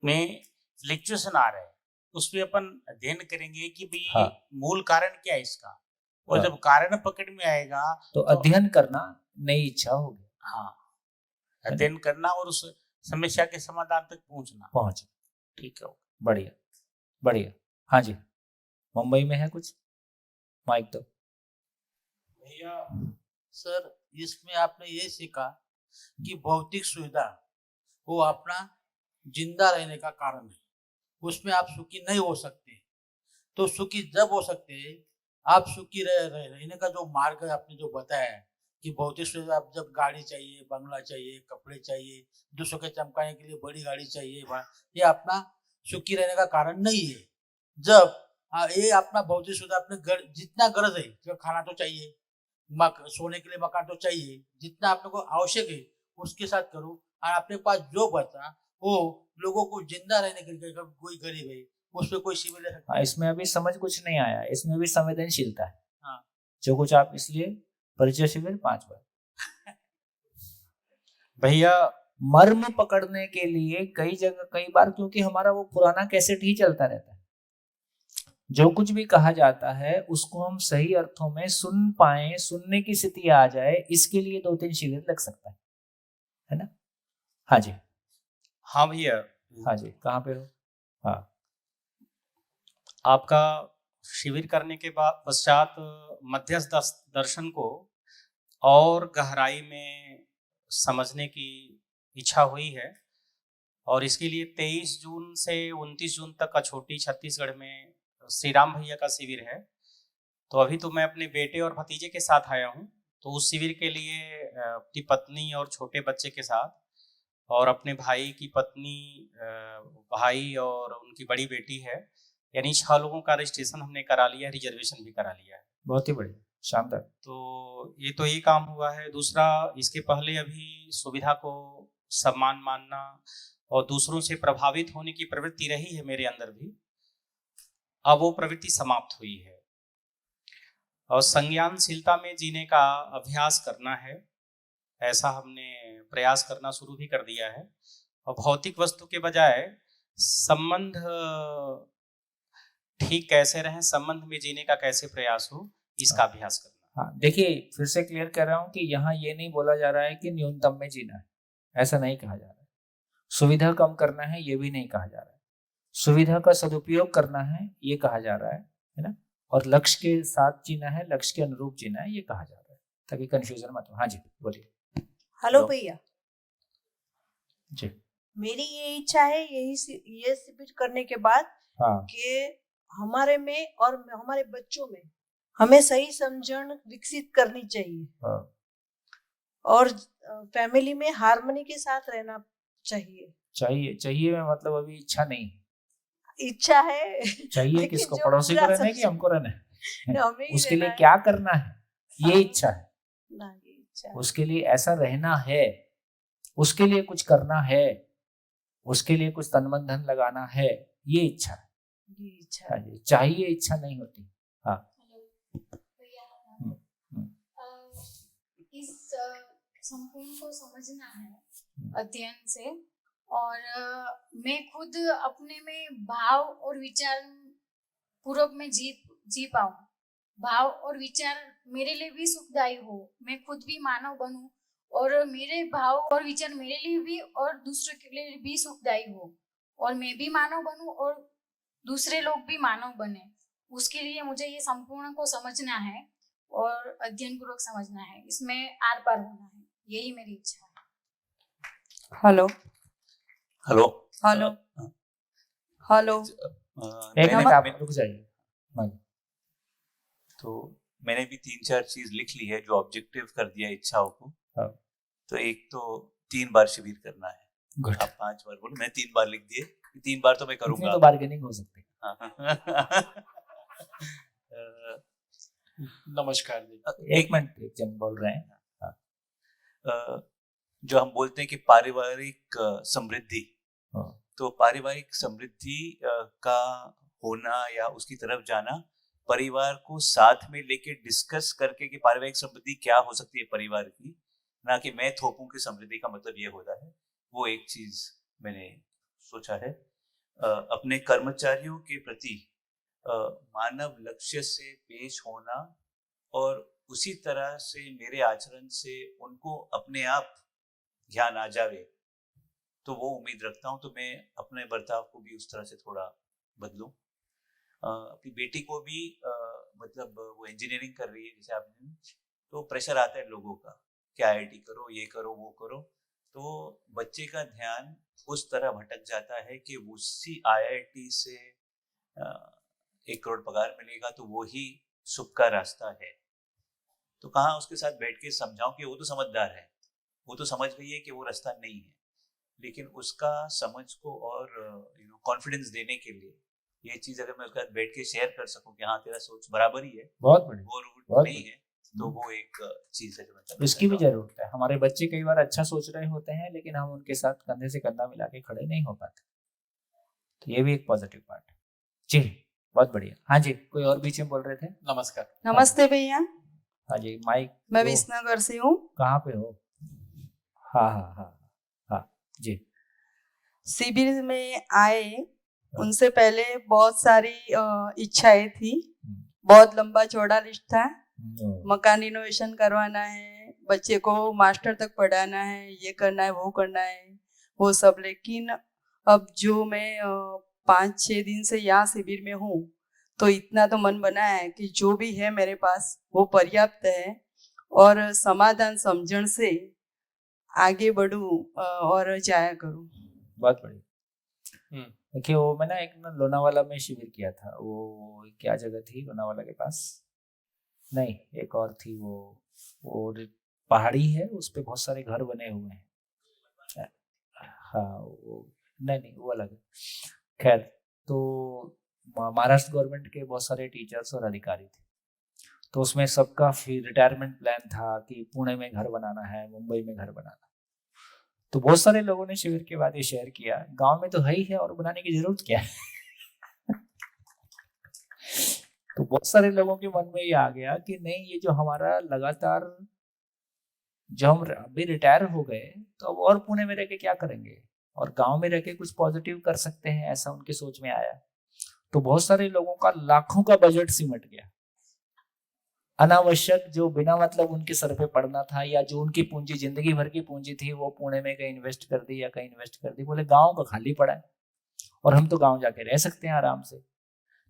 S4: में फ्लक्चुएशन आ रहे हैं उस पे अपन अध्ययन करेंगे कि भाई
S1: हाँ।
S4: मूल कारण क्या है इसका, और
S1: हाँ।
S4: जब कारण पकड़ में आएगा
S1: तो अध्ययन करना नई इच्छा होगी।
S4: हाँ, अध्ययन करना और उस समस्या के समाधान तक पहुंच। ठीक है,
S1: बढ़िया बढ़िया। हाँ जी, मुंबई में है कुछ? माइक तो
S5: भैया। सर इसमें आपने ये सीखा कि भौतिक सुविधा वो अपना जिंदा रहने का कारण है, उसमें आप सुखी नहीं हो सकते। तो सुखी जब हो सकते हैं आप सुखी रहने का जो मार्ग है आपने जो बताया है कि भौतिक सुविधा, आप जब गाड़ी चाहिए, बंगला चाहिए, कपड़े चाहिए, दूसरों के चमकाने के लिए बड़ी गाड़ी चाहिए, ये अपना सुखी रहने का कारण नहीं है। जब ये अपना भौतिक सुविधा अपने जितना गरज है, जो खाना तो चाहिए, सोने के लिए मकान तो चाहिए, जितना आपने को आवश्यक है उसके साथ करो, और अपने पास जो बचा वो लोगों को जिंदा रहने के लिए, कोई गरीब है उस पर कोई शिविर ले सकता है।
S1: इसमें अभी समझ कुछ नहीं आया, इसमें अभी संवेदनशीलता है।
S5: हाँ।
S1: जो कुछ आप, इसलिए परिचय शिविर 5 बार।
S6: भैया
S1: मर्म पकड़ने के लिए कई जगह कई बार, क्योंकि हमारा वो पुराना कैसेट ही चलता रहता है, जो कुछ भी कहा जाता है उसको हम सही अर्थों में सुन पाए, सुनने की स्थिति आ जाए, इसके लिए 2-3 शिविर लग सकता है ना? हाँ जी।
S6: हाँ भैया।
S1: हाँ जी, कहाँ पे हो? हाँ,
S6: आपका शिविर करने के बाद पश्चात मध्यस्थ दर्शन को और गहराई में समझने की इच्छा हुई है, और इसके लिए 23 जून से 29 जून तक अछोटी छत्तीसगढ़ में श्री राम भैया का शिविर है। तो अभी तो मैं अपने बेटे और भतीजे के साथ आया हूँ, तो उस शिविर के लिए अपनी पत्नी और छोटे बच्चे के साथ और अपने भाई की पत्नी, भाई और उनकी बड़ी बेटी है, यानी 6 लोगों का रजिस्ट्रेशन हमने करा लिया है, रिजर्वेशन भी करा लिया है।
S1: बहुत ही बढ़िया। शानदार।
S6: तो ये काम हुआ है। दूसरा, इसके पहले अभी सुविधा को सम्मान मानना और दूसरों से प्रभावित होने की प्रवृत्ति रही है मेरे अंदर भी, अब वो प्रवृत्ति समाप्त हुई है और संज्ञानशीलता में जीने का अभ्यास करना है, ऐसा हमने प्रयास करना शुरू भी कर दिया है। और भौतिक वस्तु के बजाय संबंध ठीक कैसे रहें, संबंध में जीने का कैसे प्रयास हो, इसका अभ्यास करना।
S1: हाँ, देखिए फिर से क्लियर कर रहा हूँ कि यहाँ ये नहीं बोला जा रहा है कि न्यूनतम में जीना है, ऐसा नहीं कहा जा रहा है। सुविधा कम करना है, ये भी नहीं कहा जा रहा है। सुविधा का सदुपयोग करना है, ये कहा जा रहा है ना। और लक्ष्य के साथ जीना है, लक्ष्य के अनुरूप जीना है, ये कहा जा रहा है, ताकि कंफ्यूजन मत हो। हाँ जी बोलिए।
S7: हेलो भैया
S1: जी।
S7: मेरी ये इच्छा है ये शिविर करने के बाद
S1: हाँ
S7: कि हमारे में और हमारे बच्चों में हमें सही समझन विकसित करनी चाहिए
S1: हाँ।
S7: और फैमिली में हार्मनी के साथ रहना चाहिए।
S1: चाहिए में मतलब अभी इच्छा नहीं है।
S7: इच्छा है
S1: चाहिए
S7: लेकिन
S1: किसको,
S7: जो
S1: पड़ोसी को
S7: पूरा
S1: रहना है कि
S7: समझ-
S1: हमको रहना है?
S7: हमें ही
S1: उसके लिए
S7: रहना है।
S1: क्या करना है, ये
S7: हाँ।
S1: इच्छा है।
S7: ना, ये इच्छा है।
S1: उसके लिए ऐसा रहना है, उसके लिए कुछ करना है, उसके लिए कुछ तन मन धन लगाना है, ये इच्छा है।
S7: ये इच्छा
S1: हाँ
S7: है।
S1: जी, चाहिए इच्छा नहीं होती। हाँ।
S8: इस संपूर्ण को समझना है अध्ययन से, और मैं खुद अपने में भाव और विचार पूर्वक में जी पाऊं, भाव और विचार मेरे लिए भी सुखदायी हो, मैं खुद भी मानव बनूं और मेरे भाव और विचार मेरे लिए भी और दूसरों के लिए भी सुखदायी हो, और मैं भी मानव बनूं और दूसरे लोग भी मानव बने। उसके लिए मुझे ये संपूर्ण को समझना है और अध्ययन पूर्वक समझना है, इसमें आर पार होना है, यही मेरी इच्छा है।
S7: हेलो
S9: हेलो
S7: हेलो हेलो
S1: एक मिनट आप रुक जाइए। हाँ।
S9: तो मैंने भी 3-4 चीज लिख ली है जो ऑब्जेक्टिव कर दिया इच्छाओं को।
S1: हाँ।
S9: तो एक तो 3 बार शिविर करना है।
S1: गुड।
S9: आप 5 बार बोलो, मैं 3 बार लिख दिए, 3 बार तो मैं
S1: इतनी
S9: करूंगा।
S1: तो बार्गेनिंग हो सकती
S5: नमस्कार जी।
S1: है। एक मिनट, एक जन बोल रहे हैं।
S9: जो हम बोलते हैं कि पारिवारिक समृद्धि,
S1: हाँ।
S9: तो पारिवारिक समृद्धि का होना या उसकी तरफ जाना, परिवार को साथ में लेके डिस्कस करके कि पारिवारिक समृद्धि क्या हो सकती है परिवार की, ना कि मैं थोपूं कि समृद्धि का मतलब ये होता है। वो एक चीज मैंने सोचा है। अपने कर्मचारियों के प्रति मानव लक्ष्य से पेश होना और उसी तरह से मेरे आचरण से उनको अपने आप ज्ञान आ जावे, तो वो उम्मीद रखता हूँ। तो मैं अपने बर्ताव को भी उस तरह से थोड़ा बदलूं। अपनी बेटी को भी मतलब वो इंजीनियरिंग कर रही है जैसे आपने, तो प्रेशर आता है लोगों का कि IIT करो, ये करो, वो करो, तो बच्चे का ध्यान उस तरह भटक जाता है कि उसी IIT से 1 करोड़ पगार मिलेगा तो वो ही सुख का रास्ता है। तो कहाँ उसके साथ बैठ के समझाऊं कि वो तो समझदार है, वो तो समझ गई है कि वो रास्ता नहीं है, लेकिन उसका समझ को और कॉन्फिडेंस देने के लिए ये चीज अगर मैं उसके साथ बैठ के शेयर कर सकूं कि हाँ तेरा सोच बराबर ही है,
S1: बहुत बढ़िया,
S9: वो रूट
S1: बहुत
S9: नहीं है, तो वो एक चीज है जो मैं करना
S1: इसकी भी
S9: चाहता हूं।
S1: जरूरत है। हमारे बच्चे कई बार अच्छा सोच रहे होते हैं, लेकिन हम उनके साथ कंधे से कंधा मिला के खड़े नहीं हो पाते, तो ये भी एक पॉजिटिव पार्ट है। जी बहुत बढ़िया। हाँ जी, कोई और बीच में बोल रहे थे?
S5: नमस्कार।
S7: नमस्ते भैया,
S1: हाँ जी, माइक।
S7: मैं
S1: वो
S7: विसनगर से हूँ।
S1: कहाँ पे हो? हाँ हाँ हाँ हाँ जी।
S7: शिविर में आए उनसे पहले बहुत सारी इच्छाएं थी, बहुत लंबा चौड़ा लिस्ट था। मकान रिनोवेशन करवाना है, बच्चे को मास्टर तक पढ़ाना है, ये करना है, वो करना है, वो सब। लेकिन अब जो मैं 5-6 दिन से यहाँ शिविर में हूँ, तो इतना तो मन बना है कि जो भी है मेरे पास वो पर्याप्त है, और समाधान समझण से आगे बढ़ूं और जाया करूं।
S1: बहुत बढ़िया। देखिए वो मैं ना एक लोनावाला में शिविर किया था। वो क्या जगह थी लोनावाला के पास? नहीं, एक और थी। वो पहाड़ी है, उस पे बहुत सारे घर बने हुए हैं। हाँ वो नहीं वो अलग है। खैर, तो महाराष्ट्र गवर्नमेंट के बहुत सारे टीचर्स और अधिकारी थे। तो उसमें सबका फिर रिटायरमेंट प्लान था कि पुणे में घर बनाना है, मुंबई में घर बनाना। तो बहुत सारे लोगों ने शिविर के बाद ये शेयर किया, गांव में तो है ही है और बनाने की जरूरत क्या है। तो बहुत सारे लोगों के मन में ये आ गया कि नहीं, ये जो हमारा लगातार, जब हम अभी रिटायर हो गए तो अब और पुणे में रह के क्या करेंगे, और गांव में रह के कुछ पॉजिटिव कर सकते हैं, ऐसा उनकी सोच में आया। तो बहुत सारे लोगों का लाखों का बजट सिमट गया, अनावश्यक जो बिना मतलब उनके सर पे पड़ना था, या जो उनकी पूंजी, जिंदगी भर की पूंजी थी, वो पुणे में कहीं इन्वेस्ट कर दी या कहीं इन्वेस्ट कर दी। बोले गांव का खाली पड़ा है और हम तो गांव जाके रह सकते हैं आराम से।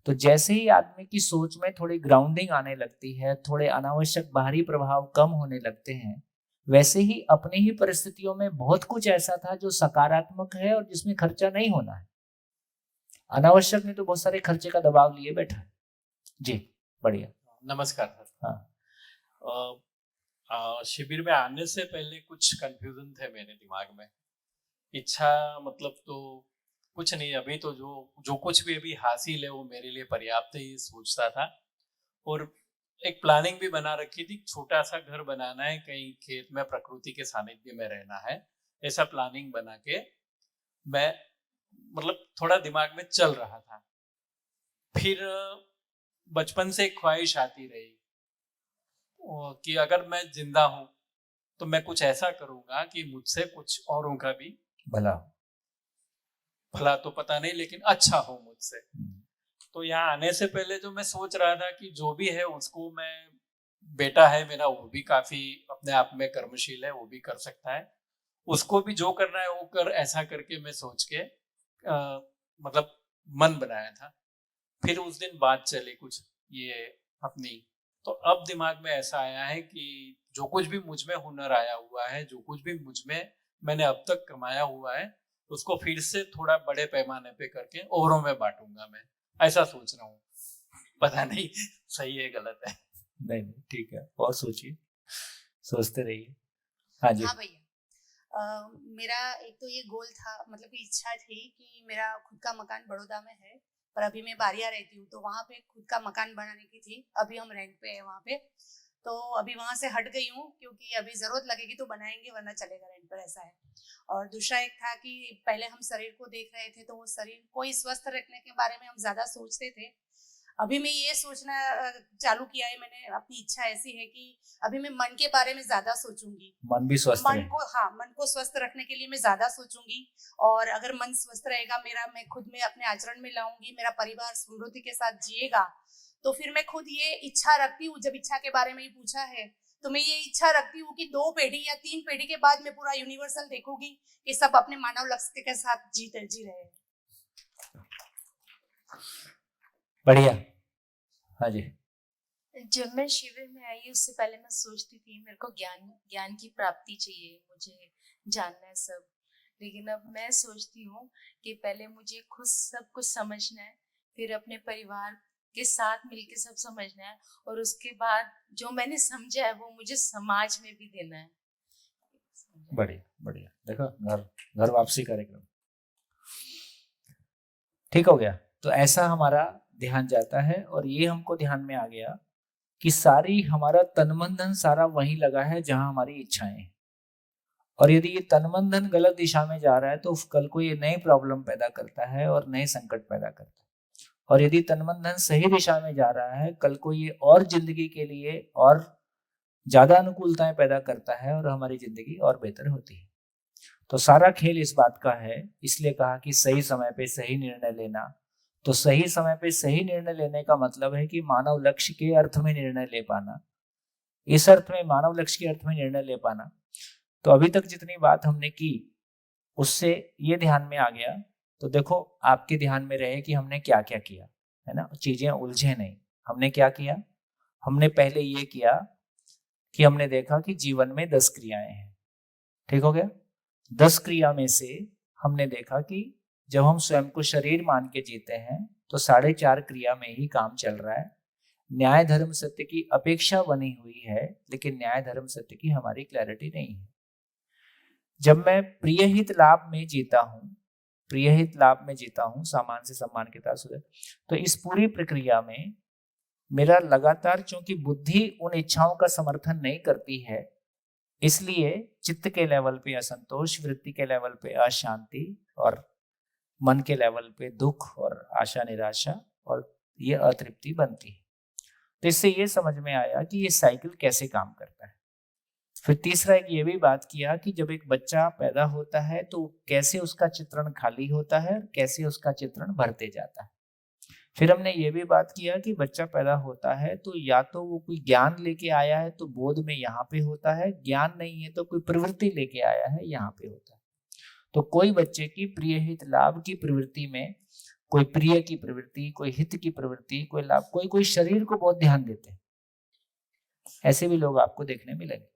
S1: तो जैसे ही आदमी की सोच में थोड़ी ग्राउंडिंग आने लगती है, थोड़े अनावश्यक बाहरी प्रभाव कम होने लगते हैं, वैसे ही अपनी ही परिस्थितियों में बहुत कुछ ऐसा था जो सकारात्मक है और जिसमें खर्चा नहीं होना है। अनावश्यक ने तो बहुत सारे खर्चे का दबाव लिए बैठा है। जी बढ़िया।
S10: नमस्कार सर।
S1: हाँ,
S10: शिविर में आने से पहले कुछ कंफ्यूजन थे मेरे दिमाग में। इच्छा मतलब तो कुछ नहीं, अभी तो जो कुछ भी अभी हासिल है वो मेरे लिए पर्याप्त ही सोचता था। और एक प्लानिंग भी बना रखी थी, छोटा सा घर बनाना है, कहीं खेत में प्रकृति के सानिध्य में रहना है, ऐसा प्लानिंग बना के मैं मतलब थोड़ा दिमाग में चल रहा था। फिर बचपन से एक ख्वाहिश आती रही कि अगर मैं जिंदा हूं तो मैं कुछ ऐसा करूंगा कि मुझसे कुछ औरों का भी भला तो पता नहीं, लेकिन अच्छा हो मुझसे। तो यहाँ आने से पहले जो मैं सोच रहा था कि जो भी है उसको मैं, बेटा है मेरा, वो भी काफी अपने आप में कर्मशील है, वो भी कर सकता है, उसको भी जो करना है वो कर, ऐसा करके मैं सोच के मतलब मन बनाया था। फिर उस दिन बात चली कुछ ये अपनी, तो अब दिमाग में ऐसा आया है कि जो कुछ भी मुझ में हुनर आया हुआ है, जो कुछ भी मुझ में मैंने अब तक कमाया हुआ है, उसको फिर से थोड़ा बड़े पैमाने पे करके औरों में बांटूंगा मैं, ऐसा सोच रहा हूँ। पता नहीं सही है गलत है।
S1: नहीं ठीक है, और सोचिए, सोचते रहिए। हाँ जी।
S11: हाँ भैया, मेरा एक तो ये गोल था, मतलब कि इच्छा थी कि मेरा खुद का मकान बड़ौदा में है, पर अभी मैं बारिया रहती हूँ, तो वहाँ पे खुद का मकान बनाने की थी। अभी हम रेंट पे है वहाँ पे, तो अभी वहाँ से हट गई हूँ क्योंकि अभी ज़रूरत लगेगी तो बनाएंगे, वरना चलेगा रेंट पर, ऐसा है। और दूसरा एक था कि पहले हम शरीर को देख रहे थे, तो वो शरीर को ही स्वस्थ रखने के बारे में हम ज़्यादा सोचते थे। अभी मैं ये सोचना चालू किया है, मैंने अपनी इच्छा ऐसी है कि अभी मैं मन के बारे में ज्यादा सोचूंगी।
S1: मन भी स्वस्थ
S11: मन को, हाँ, मन को स्वस्थ रखने के लिए मैं ज्यादा सोचूंगी, और अगर मन स्वस्थ रहेगा मेरा, मैं खुद में अपने आचरण में लाऊंगी, मेरा परिवार समृद्धि के साथ जिएगा, तो फिर मैं खुद ये इच्छा रखती हूँ। जब इच्छा के बारे में ही पूछा है तो मैं ये इच्छा रखती हूँ कि 2 पीढ़ी या 3 पीढ़ी के बाद मैं पूरा यूनिवर्सल देखूंगी कि सब अपने मानव लक्ष्य के साथ जी रहे हैं।
S1: बढ़िया। हाँ जी।
S2: जब मैं शिविर में आई उससे पहले मैं सोचती थी मेरे को ज्ञान की प्राप्ति चाहिए, मुझे जानना है सब। लेकिन अब मैं सोचती हूँ कि पहले मुझे खुद सब कुछ समझना है, फिर अपने परिवार के साथ मिलके सब समझना है, और उसके बाद जो मैंने समझा है वो मुझे समाज में भी देना है।
S1: बढ़िया बढ़िया। देखो घर वापसी कार्यक्रम ठीक हो गया। तो ऐसा हमारा ध्यान जाता है, और ये हमको ध्यान में आ गया कि सारी हमारा तन मन धन सारा वहीं लगा है जहां हमारी इच्छाएं हैं। और यदि ये तन मन धन गलत दिशा में जा रहा है तो कल को ये नई प्रॉब्लम पैदा करता है और नए संकट पैदा करता है। और यदि तन मन धन सही दिशा में जा रहा है, कल को ये और जिंदगी के लिए और ज्यादा अनुकूलताएं पैदा करता है और हमारी जिंदगी और बेहतर होती है। तो सारा खेल इस बात का है। इसलिए कहा कि सही समय पे सही निर्णय लेना। तो सही समय पे सही निर्णय लेने का मतलब है कि मानव लक्ष्य के अर्थ में निर्णय ले पाना, इस अर्थ में मानव लक्ष्य के अर्थ में निर्णय ले पाना। तो अभी तक जितनी बात हमने की उससे ये ध्यान में आ गया। तो देखो आपके ध्यान में रहे कि हमने क्या क्या किया, है ना, चीजें उलझे नहीं। हमने क्या किया? हमने पहले ये किया कि हमने देखा कि जीवन में 10 क्रियाएं हैं। ठीक हो गया। 10 क्रिया में से हमने देखा कि जब हम स्वयं को शरीर मान के जीते हैं तो 4.5 क्रिया में ही काम चल रहा है। न्याय धर्म सत्य की अपेक्षा बनी हुई है, लेकिन न्याय धर्म सत्य की हमारी क्लैरिटी नहीं है। जब मैं प्रिय हित लाभ में जीता हूं, प्रिय हित लाभ में जीता हूं, सामान से सम्मान के साथ, तो इस पूरी प्रक्रिया में मेरा लगातार, चूंकि बुद्धि उन इच्छाओं का समर्थन नहीं करती है, इसलिए चित्त के लेवल पे असंतोष, वृत्ति के लेवल पे अशांति और मन के लेवल पे दुख और आशा निराशा और ये अतृप्ति बनती है। तो इससे ये समझ में आया कि ये साइकिल कैसे काम करता है। फिर तीसरा एक ये भी बात किया कि जब एक बच्चा पैदा होता है तो कैसे उसका चित्रण खाली होता है और कैसे उसका चित्रण भरते जाता है। फिर हमने ये भी बात किया कि बच्चा पैदा होता है तो या तो वो कोई ज्ञान लेके आया है तो बोध में यहाँ पे होता है, ज्ञान नहीं है तो कोई प्रवृत्ति लेके आया है यहाँ पे होता है। तो कोई बच्चे की प्रिय हित लाभ की प्रवृत्ति में, कोई प्रिय की प्रवृत्ति, कोई हित की प्रवृत्ति, कोई लाभ, कोई शरीर को बहुत ध्यान देते हैं, ऐसे भी लोग आपको देखने मिलेंगे।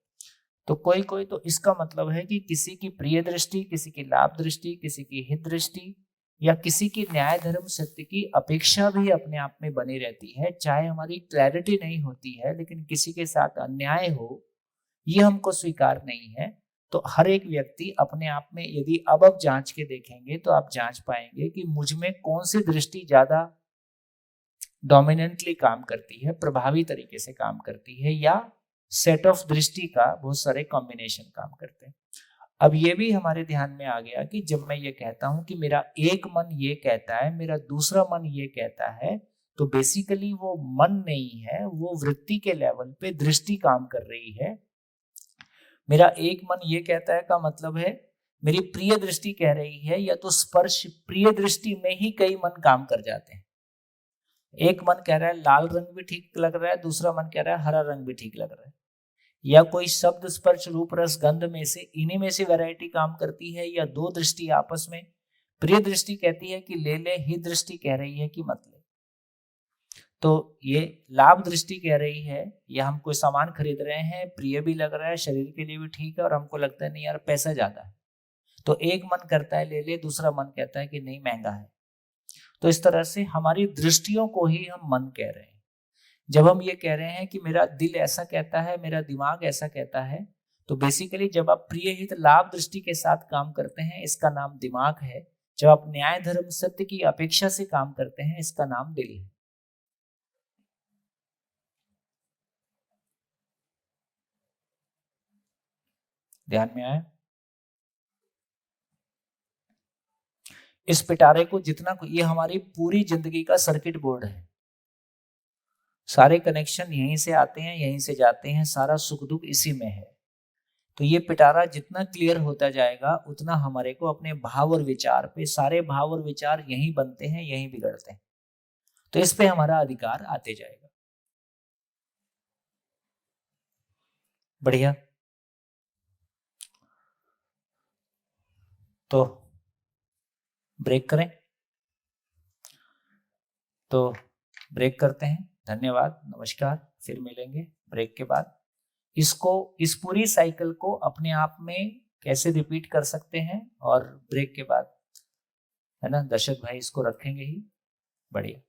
S1: तो कोई तो इसका मतलब है कि किसी की प्रिय दृष्टि, किसी की लाभ दृष्टि, किसी की हित दृष्टि या किसी की न्याय धर्म सत्य की अपेक्षा भी अपने आप में बनी रहती है। चाहे हमारी क्लैरिटी नहीं होती है, लेकिन किसी के साथ अन्याय हो ये हमको स्वीकार नहीं है। तो हर एक व्यक्ति अपने आप में, यदि अब जांच के देखेंगे तो आप जांच पाएंगे कि मुझ में कौन सी दृष्टि ज्यादा डोमिनेंटली काम करती है, प्रभावी तरीके से काम करती है, या सेट ऑफ दृष्टि का बहुत सारे कॉम्बिनेशन काम करते हैं। अब ये भी हमारे ध्यान में आ गया कि जब मैं ये कहता हूं कि मेरा एक मन ये कहता है, मेरा दूसरा मन ये कहता है, तो बेसिकली वो मन नहीं है, वो वृत्ति के लेवल पे दृष्टि काम कर रही है। मेरा एक मन ये कहता है का मतलब है मेरी प्रिय दृष्टि कह रही है, या तो स्पर्श प्रिय दृष्टि में ही कई मन काम कर जाते हैं। एक मन कह रहा है लाल रंग भी ठीक लग रहा है, दूसरा मन कह रहा है हरा रंग भी ठीक लग रहा है, या कोई शब्द स्पर्श रूप रस गंध में से इन्हीं में से वैरायटी काम करती है, या दो दृष्टि आपस में, प्रिय दृष्टि कहती है कि ले ले, ही दृष्टि कह रही है कि मत ले। तो ये लाभ दृष्टि कह रही है या हम कोई सामान खरीद रहे हैं, प्रिय भी लग रहा है, शरीर के लिए भी ठीक है, और हमको लगता है नहीं यार पैसा ज्यादा है, तो एक मन करता है ले ले, दूसरा मन कहता है कि नहीं महंगा है। तो इस तरह से हमारी दृष्टियों को ही हम मन कह रहे हैं। जब हम ये कह रहे हैं कि मेरा दिल ऐसा कहता है, मेरा दिमाग ऐसा कहता है, तो बेसिकली जब आप प्रिय हित लाभ दृष्टि के साथ काम करते हैं इसका नाम दिमाग है। जब आप न्याय धर्म सत्य की अपेक्षा से काम करते हैं इसका नाम दिल है। ध्यान में आया? इस पिटारे को जितना, ये हमारी पूरी जिंदगी का सर्किट बोर्ड है, सारे कनेक्शन यहीं से आते हैं, यहीं से जाते हैं, सारा सुख दुख इसी में है। तो ये पिटारा जितना क्लियर होता जाएगा उतना हमारे को अपने भाव और विचार पे, सारे भाव और विचार यहीं बनते हैं, यहीं बिगड़ते हैं, तो इस पे हमारा अधिकार आते जाएगा। बढ़िया। तो ब्रेक करें? तो ब्रेक करते हैं। धन्यवाद, नमस्कार, फिर मिलेंगे ब्रेक के बाद। इस पूरी साइकिल को अपने आप में कैसे रिपीट कर सकते हैं, और ब्रेक के बाद है ना दर्शक भाई इसको रखेंगे ही। बढ़िया।